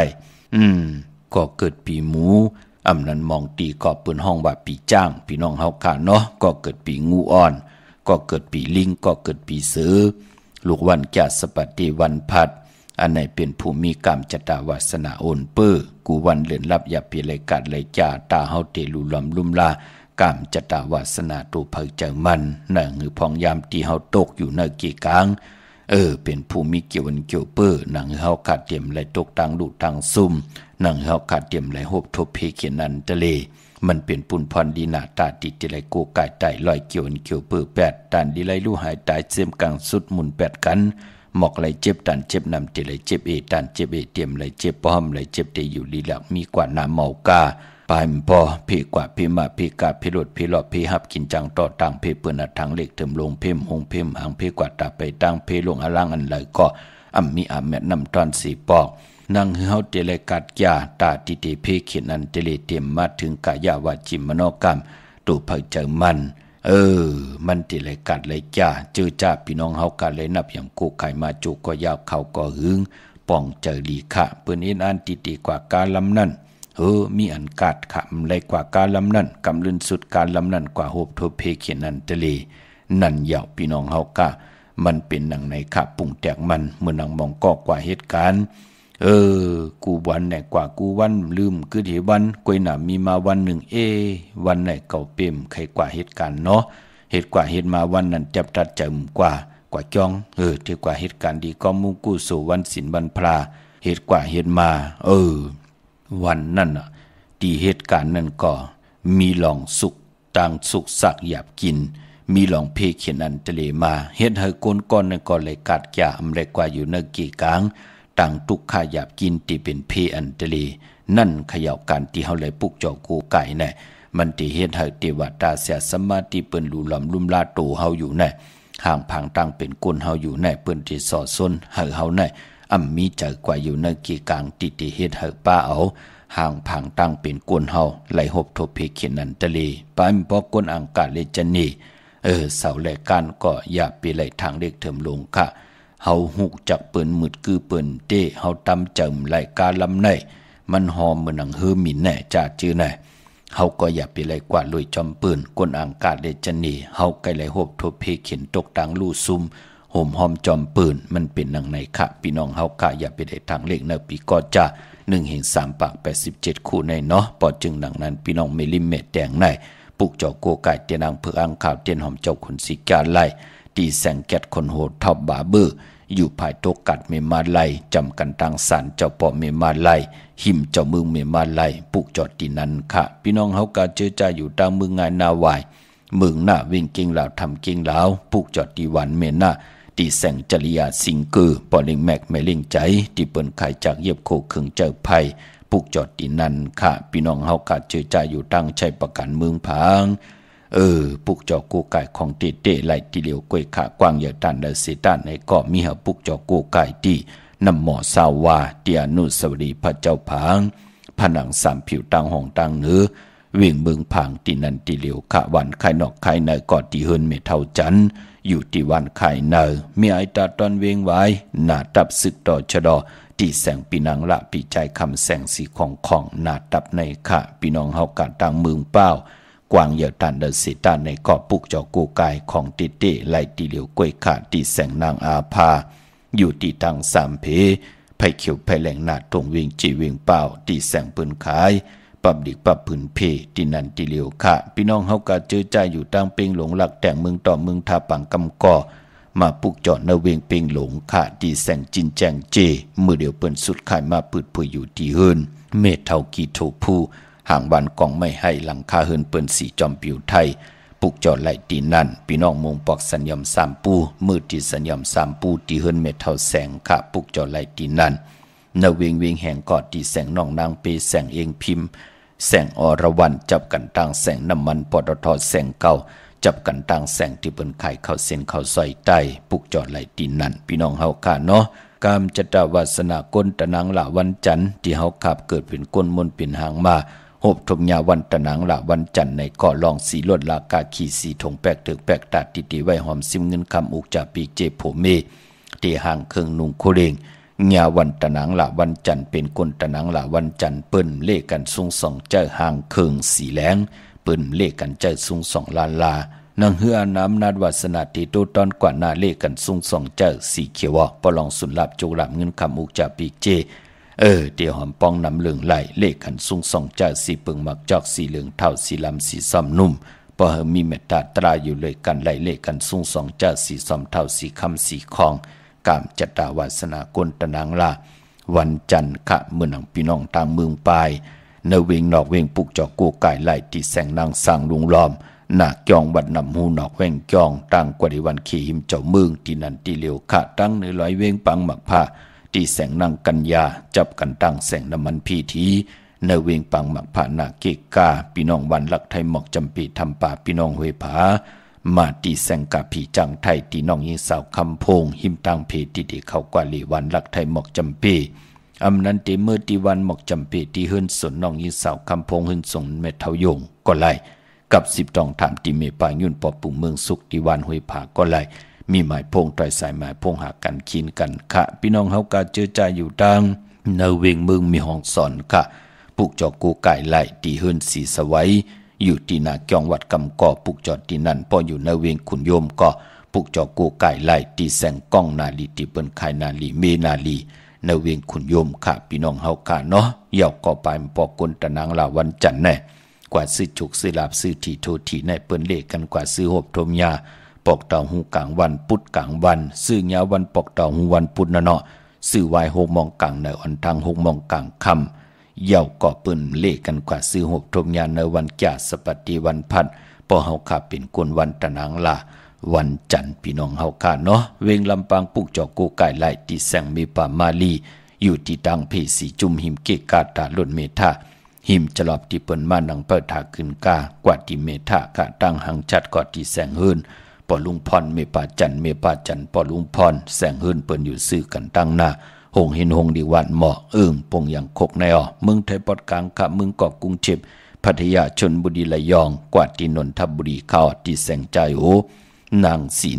ก็เกิดปีหมูอำนั้นมองตีก็เปิ้นห้องว่าปีจ้างพี่น้องเฮาค่ะเนาะก็เกิดปีงูอ่อนก็เกิดปีลิงก็เกิดปีเสือลูกวันจะสปฏิวันพัดอันไหนเป็นผู้มีกรรมจตาวาสนาโอนเปอกูวันเลื่อนลับอย่าเปียเลยกัดเลยจ่าตาเฮาเตลุลำลุ่มลากามจตาวาสนาตูเผยเจอมันน่ะหือพองยามที่เฮาตกอยู่ในกี่กลางเป็นผู้มีเกี่ยววันเกี่ยวเปอหนังเฮาขาดเตรียมไหลตกตังดุตังซุ่มหนังเฮาขาดเตรียมไหลโหบทบเพเขียนนันทะเลมันเป็นปุ่นพรดีนาตาติไหลโกกายไตลอยเกี่ยววันเกี่ยวเปอ8ตันดีไหลลู่หายตายเสียมกลางสุดหมุน8กันหมอกไหลเจ็บตันเจ็บนำติไหลเจ็บตันเจ็บเตรียมไหลเจ็บป้อมไหลเจ็บเตอยู่ลีหลักมีกว่าน้ำเมากาปายมพอเพกว่าเพมาเพกาเพรดเพหลอเพหับกินจังต่อต่างเพเปื้อนทางเล็กเติมลงเพมหงเพมหางเพกว่าตาไปตั้งเพลงอลังอันไหลก็มีแม่นำตอน4ปอกนั่งเฮาเตเลกัดยาตาติเตเพเขียนอันเตเลเตรียมมาถึงกายาวาจิมโนกรรมตูเผยเจอมันมันเตเลกัดเลยจ้าเจอจ้าพี่น้องเฮากะเลยนับอย่างกูไข่มาจุก็ยาวเขาก็หึงป้องเจอลีค่ะเปิ้นอินอันติกว่ากาลำนั้นมีอันกาดขำเลยกว่าการลำนั่นกำลืนสุดการลำนั่นกว่าโหบโทเพเขียนนันทะเลนั่นเหย่าพี่น้องเฮากะมันเป็นหนังในขับปุ่งแตกมันเมื่อนังมองก็กว่าเหตุการณ์กูวันไหนกว่ากูวันลืมคือที่วันกวยหนามีมาวันหนึ่งวันไหนเก่าเปี่ยมใครกว่าเหตุการณ์เนาะเหตุกว่าเหตุมาวันนั้นจับตัดจำกว่าจ้องที่กว่าเหตุการณ์ดีก็มุ่งกู้สู่วันศีลวันพระเหตุกว่าเหตุมาวันนั้นที่เหตุการณ์นั้นก็มีหลองสุกต่างสุกสักหยาบกินมีหลองเพเขียนอันทะเลมาเฮ็ดให้ก้นก้อนนั้นก็เลยกัดยาอำไรกว่าอยู่ในกี่กลางต่างตุกขหยาบกินที่เป็นเพอันทะเลนั่นเขย่าการที่เฮาเลยปุกจอกูไก่แน่มันที่เฮ็ดให้เทวดาเสียสมาธิเปิ้นลุลำลุ่มลาโตเฮาอยู่แน่ห่างพังตั้งเป็นก้นเฮาอยู่แน่เปิ้นที่สอดซนให้เฮาแน่มีใจกว่าอยู่ในกี่กลางติเฮ็ดให้ป้าเอาห่างผังตั้งเป็นกวนเฮาไหลหบทบเพเขียนนันทะเลปายบอกกวนอังกาเลจันนีเสาแลการก็อย่าไปไหลทางเล็กเถิมลงค่ะเฮาหุกจักเปิ้นมืดคือเปิ้นเต้เฮาตำจำไหลกาลำในมันหอมเหมือนหนังหือหมิ่นแน่จ่าจื้อแน่เฮาก็อย่าไปไหลกว่าลุยจอมปืนกวนอังกาเลจันนีเฮาไกไหลหบทบเพเขียนตกตังลู่ซุมห่มหอมจอมปืนมันเป็นหนังในค่ะพี่น้องเฮากะอย่าไปได้ทางเล็กในปีก็จะ1 แห่ง 3 ปาก 87 คู่ในเนาะปอจึงดังนั้นพี่น้องมิลลิเมตรแดงในปุกเจ้าโกไก่เตียนางเผือกอังข่าวเตียนหอมเจ้าขุนสีกาไล่ตีแสงแก๊ดคนโหดท็อปบาเบอร์อยู่ภายโตกัดเมมาไล่จำกันทางสารเจ้าปอเมมาไล่หิมเจ้าเมืองเมมาไล่ปุกจอดตีนั้นค่ะพี่น้องเฮากะเจอจ่าอยู่ทางเมืองงานนาวายเมืองหน้าวิ่งเก่งลาวทำเก่งลาวปุกจอดตีวันเมน่าตีแสงจริยาสิงเกอร์ปอลิงแม็กแม่เล่งใจที่เปิ้นขายจากเย็บโคขึงเจ้าไผ่ปุกจอดตีนั้นค่ะพี่น้องเฮากะเจอจ่าอยู่ตั้งใช้ประกันเมืองผางปุกจอกูไก่ของเตไหลที่เหลียวกวยขากว้างใหญ่ตันเดเสตันในก็มีหาปุกจอกูไก่ที่นำหมอสาวาเตียนุสวรีพระเจ้าผางผนัง3ผิวตังห้องตังเนื้อวิ่งเมืองผางตีนันตีเหลียวขะวันไข่นอกไข่ในก็ตีเฮินเมเท่าจันอยู่ที่วันไข่เนอมีไอตาตอนเวงไว้หน้าตับศึกต่อชะดอที่แสงปีนังละปีใจคำแสงสีของหน้าตับในค่ะพี่น้องเฮากะตังเมืองเป้ากวางเหยื่อตันเดสิตานในเกาะปุกเจ้ากูกายของติเต้ไล่ตีเหลียวกวยขาตีแสงนางอาภาอยู่ที่ทางสามเพไผ่เขียวไผ่แหลงหน้าตรงวิ่งจีวิ่งเป้าตีแสงปืนขายปับดิกปับผืนเพที่นันตีเหลียวค่ะพี่น้องเฮากะเจอใจอยู่ตั้งเป่งหลงหลักแต่งเมืองต่อเมืองทาปังกำก่อมาปุกจอดในเวงเป่งหลงค่ะที่แสงจินแจงเจมือเดียวเปิ้นสุดขายมาปืดพุยอยู่ที่เฮินเมฆเท่ากีโถผู้ห่างวันกองไม่ให้หลังคาเฮินเปิ้นสีจอมปิวไทยปุ ปุกจอดไหลตีนั่นพี่น้องมุงปอกสัญญม3ปูมือที่สัญญม3ปูที่เฮิรนเม็ดเท่าแสงค่ะปุกจอดไหลตีนั่นนเวงเวงแห่งกอดที่แสงน้องนางเปแสงเองพิมพ์แสงอรวรรณจับกันต่างแสงน้ำมันปตทแสงเก่าจับกันต่างแสงที่เปิ้นไข่เข้าเส้นเข้าซอยใต้ปุกจอดไหลตีนั่นพี่น้องเฮาค่ะเนาะกามจตวาสนากลตะนังละวันจันทร์ที่เฮาขับเกิดเป็นก้นมนเป็นหางมาหบทมยาวันตะนังละวันจันทร์ในเกาะลองสีลวดลากาขีสีถงแปกถึกแปกตัดติติไว้หอมซิมเงินคำอุกจากปีเจโผเมที่ห่างเครื่องนุงโคเรงยาวันตะนังละวันจันทร์เป็นก้นตะนังละวันจันทร์เปิ้นเลขกันสูงสองเจ้าห่างเครื่องสีแหลงเปิ้นเลขกันเจ้าสูงสองลานังเฮือน้ำนาดวาสนาติโตตอนกว่านาเลขกันสูงสองเจ้าสีเขียวปลองสุนลับจุกลับเงินคำอุกจากปีเจเดี๋ยวหอมปองนำเหลืองไหลเลขขันสูงส่องเจ้าสีปึงมักจอกสีเหลืองเท่าสีลำสีซ้ำนุ่มพอเฮมีเมตตาตราอยู่เลยกันไหลเลขกันสูงส่องเจ้าสีซ้ำเท่าสีคำสีคองกามจตาวาสนากลตะนางลาวันจันทร์ขะเมืองพี่น้องต่างเมืองปลายเนเวงนอกเวงปุกจอกกูไก่ไหลที่แสงนางสร้างลุงล้อมหนักจองวัดนำหูนอกแว่งจองต่างกว่าในวันขี่หิมเจ้าเมืองที่นันที่เหลียวขะตั้งในร้อยเวงปังหมักผ้าที่แสงนางกัญญาจับกันตั้งแสงน้ำมันพีทีเนเวงปังหมักผ้านาเกกาพี่น้องวันลักไทยหมอกจำปีทำป่าพี่น้องห้วยผามาตีแสงกาผีจังไทยตีน้องยิงสาวคำพงหิมตังเพติเดเขากว่าลีวันลักไทยหมอกจำปีอำนันติเมื่อตีวันหมอกจำปีที่หื้นสนน้องยิงสาวคำพงหื้นสนเม็ดเทายงก็ไล่กับ10ตองถามติเมปายุ่นปอปุ่งเมืองสุขตีวันห้วยผาก็ไล่มีหมายพงต่อยสายหมายพงหากันคีนกันค่ะพี่น้องเฮากาเจอใจอยู่ดังเนเวงเมืองมีห้องสอนค่ะปุกจอกกูไก่ไหลตีหื้นสีสวัยอยู่ที่นาเกียงวัดกำก่อปุกจอดที่นั่นพออยู่เนเวงขุนโยมก็ปุกจอกกูไก่ไหลตีแสงก้องนาลีตีเปิ้นไข่นาลีเมนาลีเนเวงขุนโยมค่ะพี่น้องเฮาค่ะเนาะเหย่าก่อไปปอกลตะนางลาวันจันทร์แน่กว่าซื้อจุกซื้อลาบซื้อทีโททีในเปิ้นเลขกันกว่าซื้อหบทมยาปอกเต่าหูกลางวันพุธกลางวันซื้อยาวันปอกเต่าหูวันพุธนะเนาะซื้อวาย6 โมงกลางในอันทาง6 โมงกลางค่ำเหย่าก่อเปิ้นเลขกันกว่าซื้อหบทมยาในวันแก่สปฏิวันพัดพอเฮาขาเป็นกวนวันตะนางลาวันจันทร์พี่น้องเฮาค่ะเนาะเวงลำปางปุกจอกกูไก่ไหลที่แสงมีป่ามาลีอยู่ที่ดังเพสีจุ่มหิมเกกาตาล้นเมธาหิมจะหลอบที่เปิ้นมานังเปิดถาขึ้นกากว่าที่เมธากะตั้งหังชัดกอดที่แสงหื้นปอลุงพรเมปาจันปอลุงพรแสงหื้นเปิ้นอยู่ซื้อกันตั้งหน้าหงเห็นหงดีวันเหมาะปงอย่างคกในเมืองไทยปอดกลางกะเมืองเกาะกรุงเทพพัทยาชลบุรีระยองกว่าที่นนทบุรีเข้าที่แสงใจโอนางสี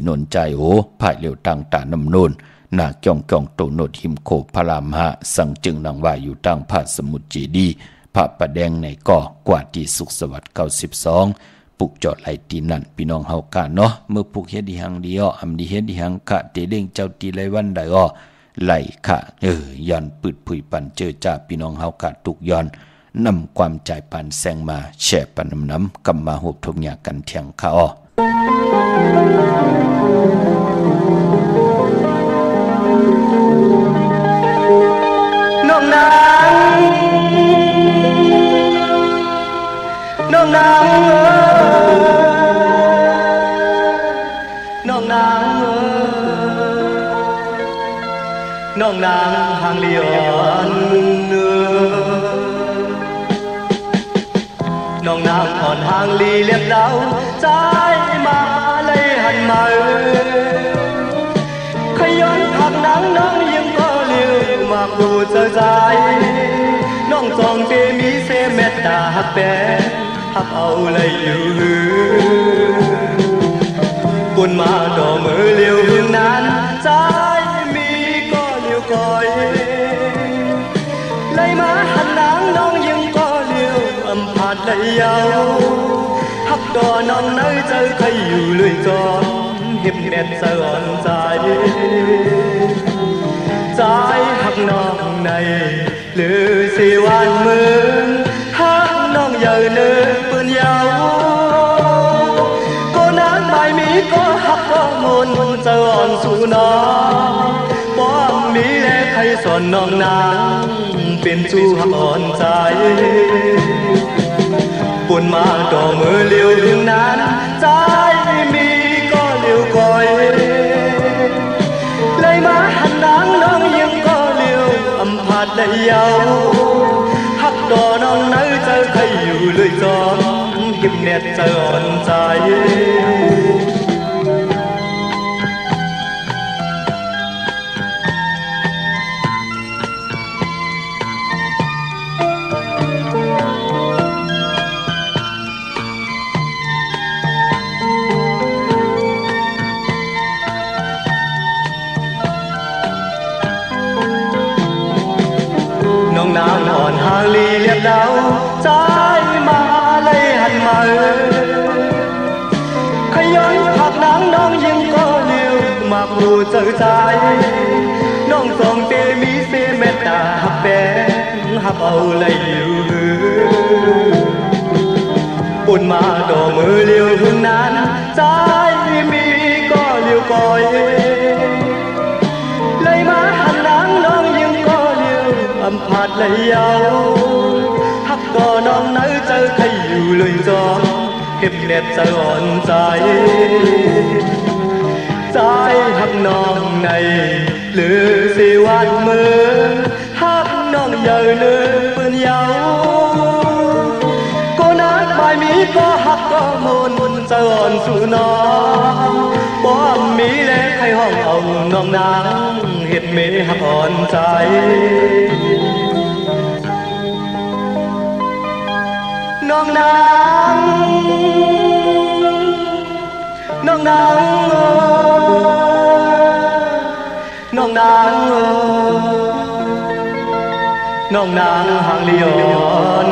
นนใจโอภายเร็วตั้งตาน้ำนนนาจ้องโตโนดหิมโคพระรามหะสังจึงนางว่าอยู่ตั้งพระสมุทรเจดีพระประแดงในก่อกว่าที่สุขสวัสดิ์92ปุกจอดไหลตีนั่นพี่น้องเฮากะเนาะเมื่อปุกเฮ็ดดีหังดีอำดีเฮ็ดดีหังกะเตเด้งเจ้าตีไหลวันใดไหลค่ะย้อนปืดผุยปันเจอจ่าพี่น้องเฮากะตุกย้อนนำความใจปันแสงมาแช่ปันน้ำกำมาหบทมยากันเถียงค่ะน้องนางน้องนางน้องนางหางเลียวน้องนางอ่อนหางลีเลียบเราใจมาเลยหันมาขย้อนผักนางน้องยังก็เลี้ยวมาปูเจอใจน้องจองเจมีเสเมตตาหักแปนหักเอาเลยอยู่กุนมาดอมือเลี้ยวหึงนั้นใจมีก็เลี้ยวคอยเลยมาหันนางน้องยังก็เลี้ยวอำพาดเลยยาวหักดอน้องเนยเจอใครอยู่เลยจอมเห็บเม็ดสะอ่อนใจหักน้องในหรือสิวันมือหักน้องใหญ่เนื้อปืนยาวก็นางใบมีก็หักก็มนจะอ่อนสู่น้องป้อมมีแลใครสอนน้องนางเป็นจูหักอ่อนใจ buồn mà đỏ mơ liều hương nán trái mi có liều còi lấy má hành nắng nong nhưng có liều âm phạt đầy giàu hắc đỏ nong nấy chơi thayอยู่เลยจอมhiệp nét chơi on trái nàng ngọn hàng ly liệp đau trái mà lấy hằn mờ khaiย้อนหักนางน้องยังก็เลี้ยวมาปูเจอใจน้องสองเตมีเสเมตตาหักแบงหักเอาเลยอยู่ปุ่นมาดอกมือเลี้ยวหึงนั้นใจมีก็เลี้ยวก่อยเลยมาหันนางน้องยังก็เลี้ยวâm phạt lấy nhau hắc cò non nấy chơi thay dù lời gió hiệp nét chơi on trái trái hắc non này lừa siêu ăn mơ hắc non giờ nơi bên nhau cô nát bài mỹ có hắc có môn chơi on su nó bỏ âm mỹ lẽ thay hòn hồng non nắng hiệp mê hắc on trái non nắng non nắng non nắng non nắng hàng lion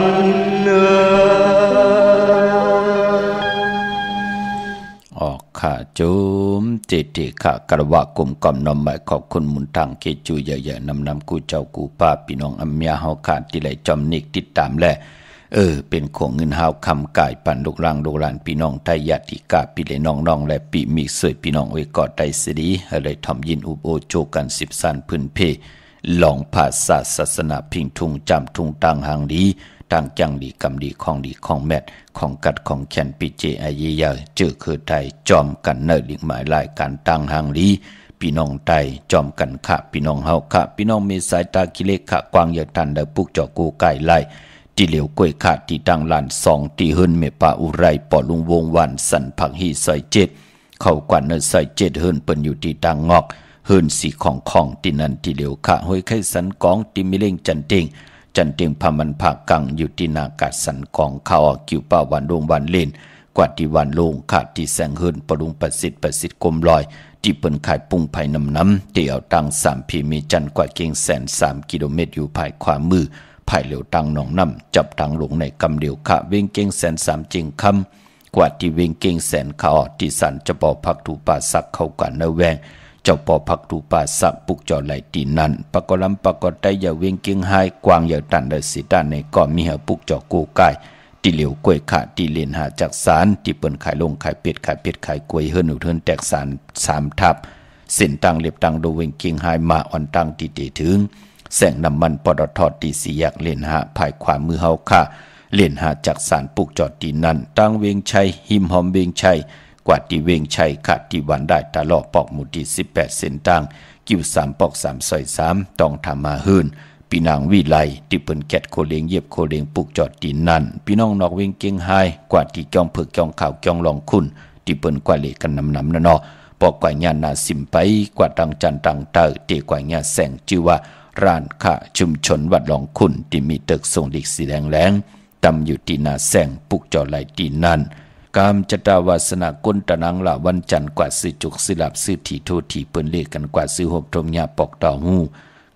ออกขาจุมจิตติขากระวะกลมกล่อมน้อมหมายขอบคุณมุนทางเกจูใหญ่ๆนำกูเจ้ากูป้าพี่น้องอัมยาเฮาขาดที่ไหลจอมนิกติดตามแลเป็นของเงินหาวคำกายปันลูกรังโดรานพี่น้องไทยญาติกาปีเลน้องๆและปีมีสวยพี่น้องไว้กอดไตสดีอะไรทำยินอุบโอโจกัน10สันพื้นเพหลองภาษาศาสนาพิงทุงจำทุงต่างหางดีต่างจังดีกำดีของแมทของกัดของแขนปีเจอาเยียเจอคือไทยจอมกันเนิดลิงหมายลายการต่างหางดีพี่น้องไทยจอมกันขะพี่น้องเฮาขะพี่น้องมีสายตากิเลสขะกวางเยอะทันเดปุกจอกูไก่ไล่ที่เหลียวกล้วยขาดที่ดังลานสองที่เฮินเมปาอุไรปอลุงวงวันสันผักฮีซอย7เข้ากว่าเนินซอย7เฮินเปิ้นอยู่ที่ดังงอกเฮินสีของที่นั่นที่เหลียวขะห้วยไข่สันกองที่มิเล่งจันเต็งพามันผักกังอยู่ที่นากาสันกองเข้ากิวป่าวันโรงวันเล่นกว่าที่วันโลงขาดที่แสงเฮินปรุงประสิทธิ์กลมลอยที่เปิ้นขายปุ้งไผ่น้ำที่เอาตัง3พีมีจันกว่าเกียงแสน3กิโลเมตรอยู่ภายขวามือภายเหลียวตังหนองน้ำจับตังลงในกำเหลียวขะเวงเกียงแสน3จิงคำกว่าที่เวงเกียงแสนขาที่สันจะปอพักถูป่าสักเข้ากันเนแวงเจ้าปอพักถูป่าสักปุกจอไหลตีนันปะกอลำปะกอไตอย่าเวงเกียงไฮกวางอย่าตันเดสิด้านในก็มีหาปุกจอกูไก่ที่เหลียวกล้วยขาที่เลียนหาจากสารที่เปิ้นขายลงขายเป็ดขายกล้วยเฮิรนอุเทินแตกสาร3ทับเส้นตังเล็บตังโดเวงเกียงไฮมาอ่อนตังที่เตถึงแสงน้ำมันปตท.ตีสีแยกเลนหาภายขวามือเฮาค่ะเลนหาจากสารปุกจอดตีนั่นตั้งเวงชัยหิมหอมเวงชัยกว่าที่เวงชัยขาดที่วันได้ตลอดปอกหมุดที่18เส้นตังกิ้ว3ปอก3ซอย3ต้องทำมาหืนพี่นางวิไลที่เปิ้นแกดโคเลงเย็บโคเลงปุกจอดตีนั่นพี่น้องนอกเวงเกียงไฮกว่าที่จ้องเผือกจ้องข่าวจ้องลองคุณที่เปิ้นกว่าเลกันนำนั่นเนาะปอกกว่าญานาสิมไปกว่าตังจันตังเตอเตกว่าญาแสงชื่อว่าร้านค้าชุมชนวัดหลองคุณที่มีตึกทรงดิกสีแดงตำอยู่ที่นาแสงปุกจอไหลตีนั่นกามจตาวาสนากุลตะนังละวันจันทร์กว่าซื้อจุกซื้อหลับซื้อถี่โทถี่เปิ้นเลขกันกว่าซื้อหบทมยาปอกต่อหู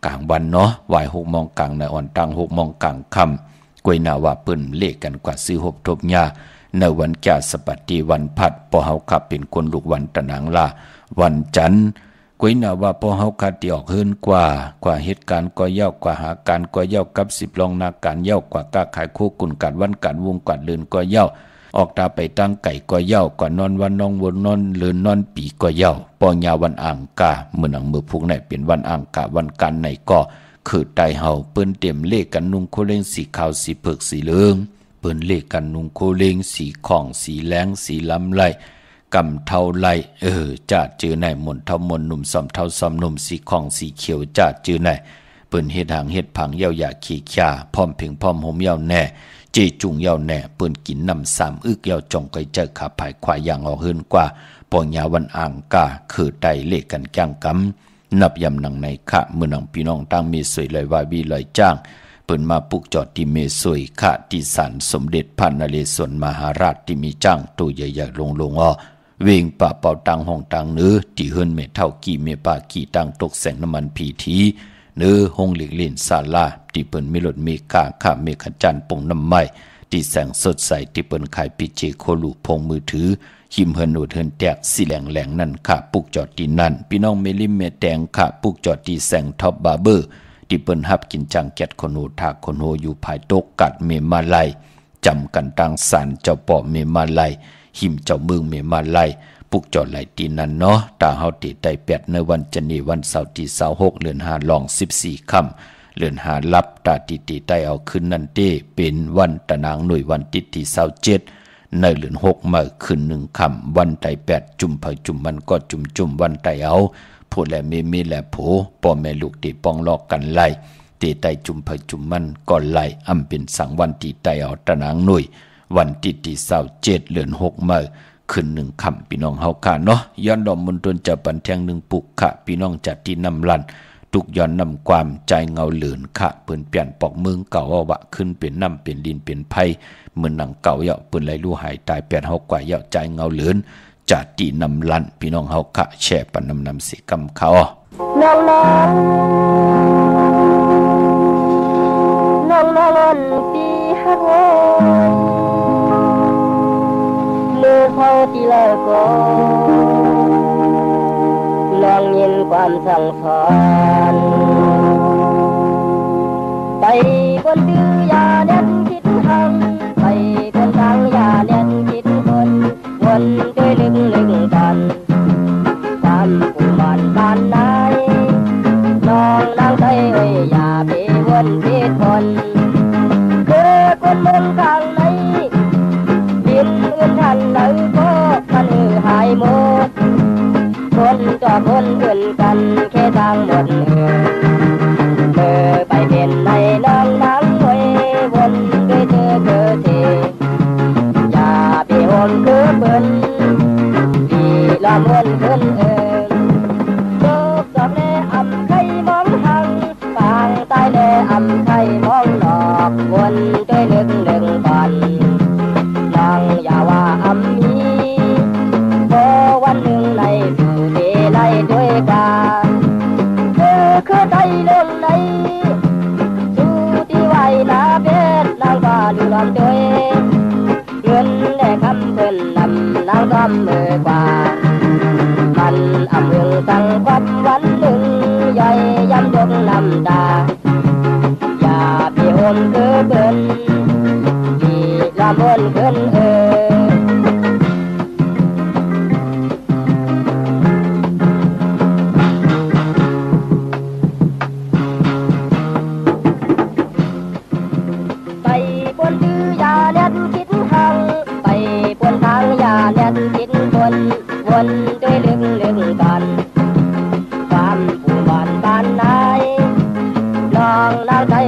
กลางวันเนาะวาย6 โมงกลางในอ่อนตัง6 โมงกลางค่ำกวยนาว่าเปิ้นเลขกันกว่าซื้อหบทมยาในวันจาสปัตติวันพัดพอเฮาขับเป็นคนลูกวันตะนังละวันจันทร์กวยนาว่าพอเฮาคัดที่ออกเฮินกว่าเหตุการณ์ก็ยาวกว่าหาการก็ยาวกับ10ลองนาการยาวกว่ากาขายคู่กุนกัดวันกัดวงกัดเลือนก็ยาวออกตาไปตั้งไก่ก็ยาวกว่านอนวันน้องวนนอนเลือนนอนปีก็ยาวปอยาวันอ่างกาเมื่อหนังมือพวกไหนเป็นวันอ่างกาวันกันไหนก็คือไตเฮาเปิ้นเต็มเลขกันนุ่งโคเลงสีขาวสีเผือกสีเหลือง เปิ้นเลกันนุงโคเลงสีของสีแหลงสีลำไหลกำเท่าไหลจะเจอไหนหมุนเท่าหมุนหนุ่มสอมเท่าสอมหนุ่มสีของสีเขียวจะเจอไหนเปิ้นเฮ็ดหางเฮ็ดผังเยาหยาขี้ข่าพร้อมเพ่งพร้อมหมเยาแน่เจจุงเยาแน่เปิ้นกินน้ำ3อึกเยาจ่องไกเจอขาภายควายอย่างเอาเฮินกว่าปองยาวันอ่างกาคือไตเลขกันจ้างกำนับยำหนังในคะเมื่อนังพี่น้องตั้งมีสวยลอยวาบีลอยจ้างเปิ้นมาปลูกจอดที่เมสวยคะที่ศาลสมเด็จพระนเรศวรมหาราชที่มีจ้างตัวใหญ่ๆลงอ้อเวงป่าเป่าตังห้องตังเนื้อที่เฮินเมเท่ากี่เมปากี่ตังตกแสงน้ำมันพีทีเนื้อห้องเหล็กเล่นศาลาที่เปิ้นมีรถเมกาข้าเมขจันปงน้ำไม้ที่แสงสดใสที่เปิ้นขายปิเจโคลูพงมือถือหิมเฮินโอดเฮินแตกสีแหลงนั่นค่ะปลูกจอดที่นั่นพี่น้องเมลิมเมแตงค่ะปลูกจอดที่แสงท็อปบาร์เบอร์ที่เปิ้นฮับกินจังแกดคนโหทาคนโหอยู่ภายโตกกัดเมมาไลจำกันตังสารเจ้าปอเมมาไลหิมเจ้าเมืองเมมาไลปลูกจอดไหลตีนั่นเนาะตาเฮาติได้8ในวันจันทร์วันเสาร์ที่26เดือน5ลอง14ค่ำเดือน5ลับตาติได้เอาขึ้นนั่นเต้เป็นวันตะนางหน่วยวันติที่27ในเดือน6มาขึ้น1ค่ำวันไต8จุ่มเผยจุ่มมันก็จุ่มวันไตเอาพูดแลเมแลโผพ่อแม่ลูกตีปองลอกกันไล่ตีไตจุ่มเผยจุ่มมันก่อนไล่อำเป็นสังวันที่ไตเอาตะนางหน่วยวันที่27เดือน6มาขึ้น1ค่ำพี่น้องเฮาค่ะเนาะย้อนดอมมนตนจะปันแทง1ปุกค่ะพี่น้องจัดที่นำลันทุกย้อนนำความใจเงาเหลือนค่ะเปิ้นเปลี่ยนปอกเมืองเก่าว่าขึ้นเป็นน้ำเป็นดินเป็นไผเหมือนหนังเก่าเยาะเปิ้นไหลลู่หายตาย8เฮากว่าเยาะใจเงาเหลือนจัดที่นำลันพี่น้องเฮาค่ะแชร์ปันนำสิกำเขาน้องปีฮักมือเขาที่ละก็ลองยินความสั่งสอนไปคนดื้อยาเล่นคิดทำไปคนทางยาเล่นคิดวนด้วยลึกกันความผู้มันบ้านไหนน้องนางไทยอย่าไปวนผิดคนคือคนเมืองกลางไหนดินอื่นทันเลยก็มันหายหมดคนต่อคนอื่นกันแค่ทางหมดไปเป็นในน้องนางวนด้วยเธอเทอย่าไปหอมคือเปิ้นดีละมวนขึ้นโลกดอกแลอำไข่มองหังฟางใต้แลอำไข่มองนอกวนด้วยลึกก่อนน้องอย่าว่าอำมีพอวันหนึ่งในสู่เดไล่ด้วยกันคือไตลงในสู่ที่ไหวนาเพชรนางฟ้าดูลำด้วยเงินได้คำเพิ่นนำนางคำมือกว่ามันอำเมืองสั่งความวันหนึ่งใหญ่ย้ำยกน้ำตาอย่าพี่อมคือเพิ่นพี่ละมนขึ้นไปบนดื้อยาเล่นคิดหังไปบนทางยาเล่นคิดวนด้วยลึกกันความผู้มันบ้านไหนน้องนางไทย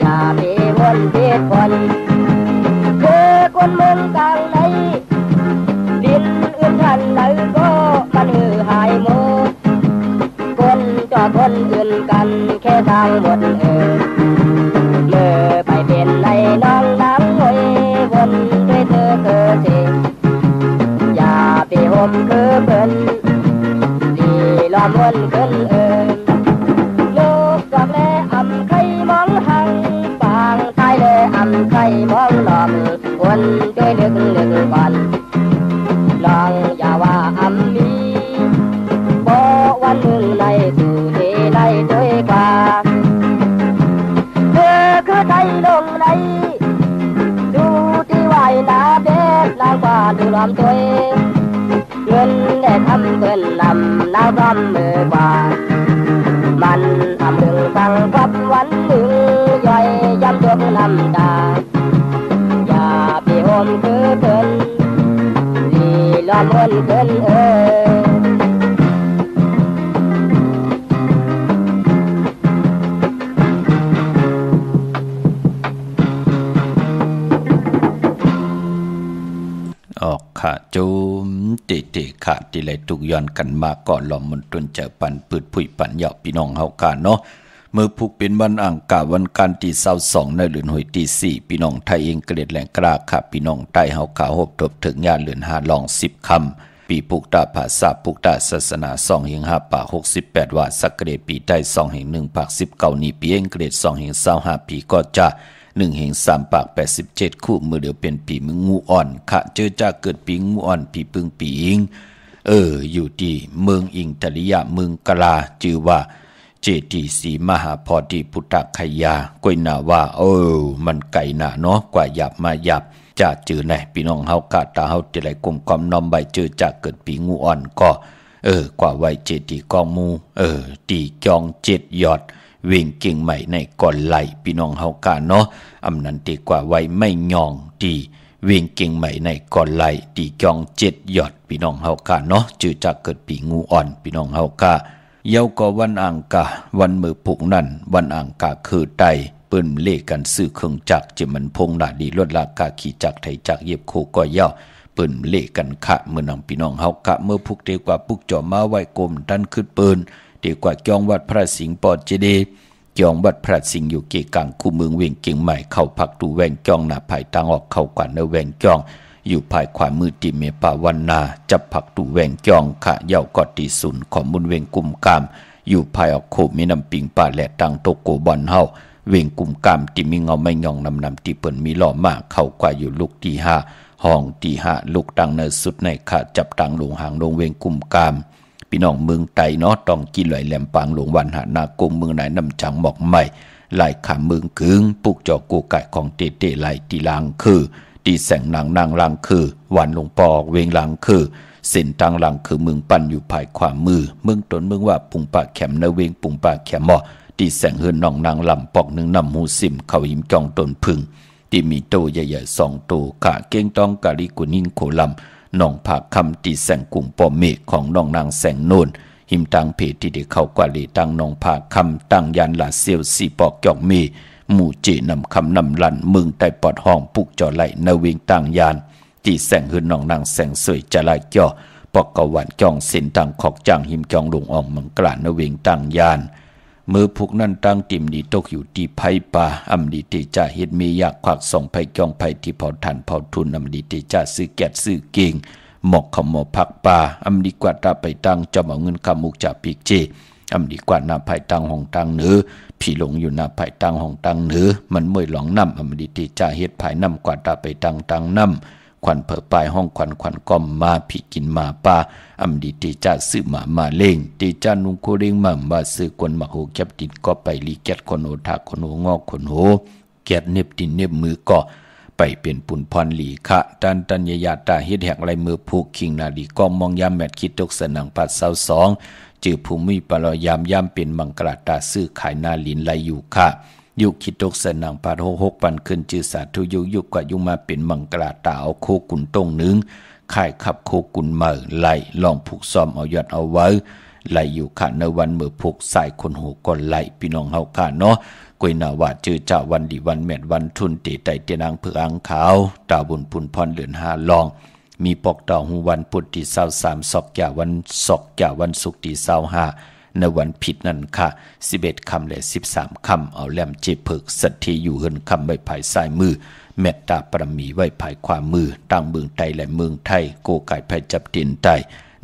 อย่าไปวนผิดคนคือคนเมืองกลางไหนดินอื่นทันไหนก็มันหายหมดคนต่อคนอื่นกันแค่ทางหมดเมื่อไปเป็นในน้องนางวนด้วยเธอเทอย่าไปหอมคือเปิ้นดีละมวนขึ้นโลกดอกแลอำไข่มองหังฟางใต้แลอำไข่มองนอกวนด้วยลึกก่อนน้องอย่าว่าอำมีพอวันหนึ่งในสู่เดไล่ด้วยกันคือไทยลงในดูที่ไหวนาเพชรนางฟ้าดูลำตัวเงินได้ทำเปิ้นนำนางคำมือกว่ามันอำเมือง สั่งกับวันหนึ่งย่อยย้ำยกน้ำตาอย่า มคือเพิ่นลีล้อมวนเพิ่นออกขาจุมติขาที่ไหลถูกย้อนกันมาก่อนหลอมมนตนเจอปันปืดผุยปันเหยาะพี่น้องเฮากันเนาะเมื่อผูกเป็นวันอังคารวันการที่22ในเดือนหอยที่4พี่น้องไทยเองเกลียดแหลงกล้าค่ะพี่น้องใต้เฮาขาหบทบถึงญาติเลือน5ลอง10คำปีปุกตาภาษาปุกตาศาสนา2แห่ง5ปาก68ว่าสักเกรดปีใต้2แห่ง1ปาก19นี้ปีเองเกรด2แห่ง25ปีก็จะ1แห่ง3ปาก87คู่มือเดียวเป็นปีมึงงูอ่อนค่ะเจอจ้าเกิดปีงูอ่อนปีปึงปีอิงอยู่ที่เมืองอิงตริยะเมืองกลาชื่อว่าเจดีย์ศรีมหาโพธิพุทธคยากวยนาว่ามันไกลหนาเนาะกว่าหยับมาหยับจะจือไหนพี่น้องเฮากะตาเฮาติไหลกลมความน้อมใบเจอจากเกิดปีงูอ่อนก็กว่าไว้เจดีย์กองมูตีจอง7ยอดเวียงเก่งใหม่ในก่อนไหลพี่น้องเฮากะเนาะอำนั้นดีกว่าไว้ไม่ยองตีเวียงเก่งใหม่ในก่อนไหลตีจอง7ยอดพี่น้องเฮากะเนาะจือจากเกิดปีงูอ่อนพี่น้องเฮากะเยาก็วันอังคารวันมือผูกนั่นวันอังคารคือไตเปิ้นเล่กันซื้อเครื่องจักรจะมันพงหนาดีลดราคาขี่จักรไทยจักรเย็บโคก็เยาเปิ้นเล่กันขะเมื่อนำพี่น้องเฮากะเมื่อผูกเตกว่าปุกจ่อมาไว้กลมดันขึ้นเปิ้นเตกว่าจองวัดพระสิงห์ปอดเจดีจองวัดพระสิงห์อยู่เกกลางคู่เมืองเวียงเก่งใหม่เข้าพักตูแวงจองหน้าภายทางออกเข้ากว่าเนแวงจองอยู่ภายขวามือติเมปาวันนาจับผักตูแวงจองขะเยากอดตีศูนย์ของมุนเวงกุมกามอยู่ภายออกโคมีน้ำปิงป่าและตังโตโกบอนเฮาเวงกุมกามที่มีเงาไม่ยองนำที่เปิ้นมีหล่อมากเข้ากว่าอยู่ลูกที่5ห้องที่5ลูกตังเนสุดในขาจับตังลงหางลงเวงกุมกามพี่น้องเมืองไตเนาะต้องกินไหลแหลมปางหลงวันหานากงเมืองไหนน้ำจังหมอกใหม่ไหลขาเมืองกึงปุกจอกูไก่ของเตไหลตีลางคือตีแสงนางลังคือวันลงปอกเวงลังคือเส้นทางหลังคือเมืองปั้นอยู่ภายขวามือเมืองตนเมืองว่าปุงปากแขมเนเวงปุงปากแขมหมอตีแสงเฮือนน้องนางลำปอกหนึ่งนำหูสิมเขาหิมจองตนพึ่งที่มีโตใหญ่ๆ2โตกะเก้งตองกะลิกุนินโคลำน้องผาคำตีแสงกุงปอเมฆของน้องนางแสงโนนหิมตังเพที่ได้เข้ากว่าเลตังน้องผาคำตังยันลาเซียวสีปอกจอกเมหมู่เจนำคำนำลันเมืองใต้ปอดห้องปุกจ่อไหลเนเวงตังยานตีแสงเฮือนน้องนางแสงสวยจะลายจ่อปอกกวันจองเส้นทางขอกจางหิมจองลงอองมังกลานเวงตังยานมือพวกนั้นตั้งติ่มดีตกอยู่ที่ไผ่ป่าอำดีเตจ่าเฮ็ดมีอยากควักส่องไผ่จองไผ่ที่เผาทันเผาทุนอำดีเตจ่าซื้อแกดซื้อเก่งหมอกขมอพักป่าอำดีกว่าตาไปตั้งจอมเอาเงินคำมุกจากปีกเจอำดีกว่าหน้าไผ่ตั้งห้องตั้งเหนือพี่หลงอยู่หน้าไผ่ตั้งห้องตั้งเหนือมันมวยหลงน้ำอำดีเตจ่าเฮ็ดไผ่น้ำกว่าตาไปตั้งน้ำควันเผอปลายห้องควันก้อมมาผีกินมาป่าอำดีตีจ่าซื้อมาเล่งตีจ่านุงโคเร่งมาซื้อกวนมาโหแคบตินก็ไปลีแกดคนโอทาคนโหงอกคนโหแกดเน็บตินเน็บมือก็ไปเป็นปุ่นพรหลีคะตันยาตาเฮ็ดแหกไหลมือผูกคิงนาลีกองมองยามแมดคิดตกสนังปัด22จือภูมิปลอยามเป็นมังกรตาซื้อขายนาลินไหลอยู่ค่ะยุคิดตกสนังปาด6ปันขึ้นจือสาธุยุกว่ายุมาเป็นมังกรตาเอาโคกุนตรงหนึ่งค่ายขับโคกุนมาไหลลองผูกซ้อมเอายอดเอาไว้ไหลอยู่ค่ะในวันเมื่อผูกสายคนหูก่อนไหลพี่น้องเฮาค่ะเนาะกวยนาว่าจือจ่าวันดีวันแมดวันทุนเตไตเตนางเผืออังขาวตาบุญพุนพรเหลือน5ลองมีปอกดอกหูวันพุธที่23ศอกแก่วันศอกแก่วันศุกร์ที่25ในวันผิดนั่นค่ะ11คำและ13คำเอาแหลมเจเพิกสัตทีอยู่เฮินคำไว้ภายซ้ายมือเมตตาปรมีไว้ภายขวามือตั้งเมืองไทยและเมืองไทยโกไก่ไผจับตินไต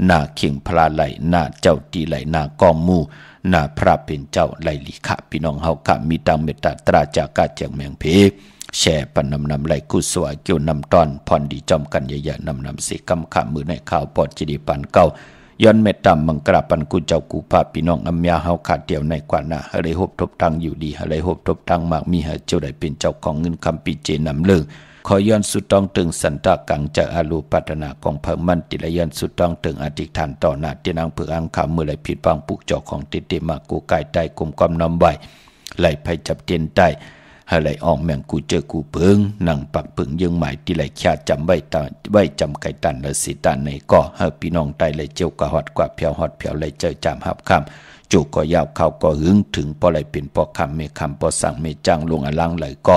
หน้าเข่งพลาไหลหน้าเจ้าตีไหลหน้ากองมูหน้าพระเป็นเจ้าไหลลิขะพี่น้องเฮาค่ะมีตังเมตตาตราจากาแจงแมงเพแช่ปันนำไหลกุศลเกี่ยวนำตอนพรดีจอมกันใหญ่ๆนำเสกำขามือในข่าวปอดจิดีปันเก่าย้อนเมตตามังกราปันกุเจ้ากูพาพี่น้องอัมยาเฮาขาดเดียวในกว่าหน้าอะไรหบทบตังอยู่ดีอะไรหบทบตังมากมีหาเจ้าได้เป็นเจ้าของเงินคำปีเจนำเลิงขอย้อนสุดต้องตึงสันตากังจากอาลูปัตนาของเพิ่มมันติละย้อนสุดต้องตึงอธิษฐานต่อหน้าเตียนางเผืออังคาเมื่อไรผิดบางปุกเจ้าของเตมากูกายใต้กลมกอมน้ำใบไหลไผจับเตียนใต้ ให้ไหลออกแมงกูเจอกูเพิงนั่งปักปึงยังหมายที่ไหลชาจำไว้จำไก่ตันและสีตันในก่อให้พี่น้องไตไหลเจียวกะฮอดกว่าเพียวฮอดเพียวไหลเจอจำหับคำจูก็ยาวเข้าก็หึงถึงพอไหลเป็นพอคำเมคำพอสั่งเมจังลงอลังไหลก็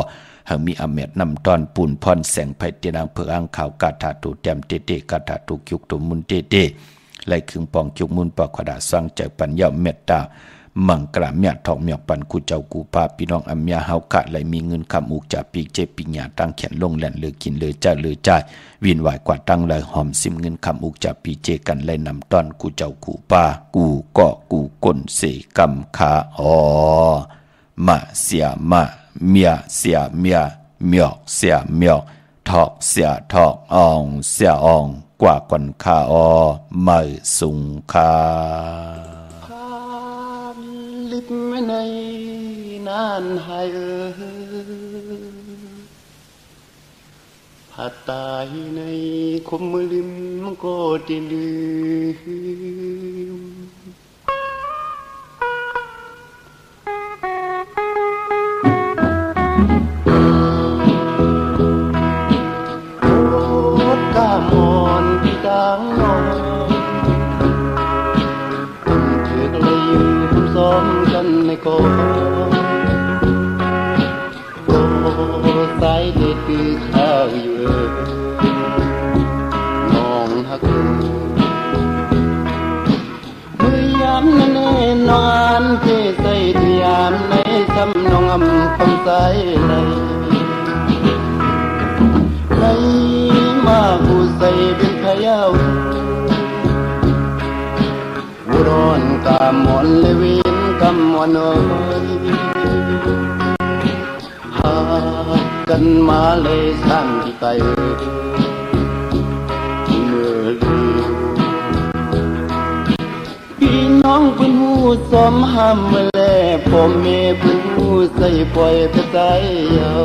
หามีอเมดนำตอนปูนพรแสงไผ่เตียนางเพื่ออ่างข่าวกาถาตูเตมเตเตกาถาตูยุกตุมุนเตเตไหลคึงปองจุกมุนปอกขดาสร้างใจปัญญาเมตตามังกราเมียทองเมียปันกูเจ้ากูพาพี่น้องอัมยาเฮากะไหลมีเงินคำอุกจากปีเจปิญญาตั้งแขนลงแหลนเลยกินเลยจ้าเลยจ่ายวินไหวกว่าตั้งเลยหอมซิมเงินคำอุกจากปีเจกันเลยนำต้อนกูเจ้ากูปากูก็กูกลเสกำขามาเสียมาเมียเสียเมียเมียเสียเมียทอกเสียทอกอองเสียอองกว่าก่อนคาไม่สุงคาลิบไม่ในนานหายผัดตายในคมมือลิมก็ติลืมกามอนที่ดังนอนเธอก็เลยยืนซ้อมกันในกอสายเด็ดคือข้าวอยู่มองหักมือยามนั่นเองนอนเพื่อใส่ที่ยามในซ้ำน้องอำคำใสเลยมาผู้ใส่เป็นพยาวบุรอนกามอนเลวินกำมอนหากันมาเลยสั่งที่ไกลเมื่อลืมพี่น้องเพิ่นหูสมห้ามเมื่อแลพ่อแม่เพิ่นหูใส่ปล่อยไปใจยาว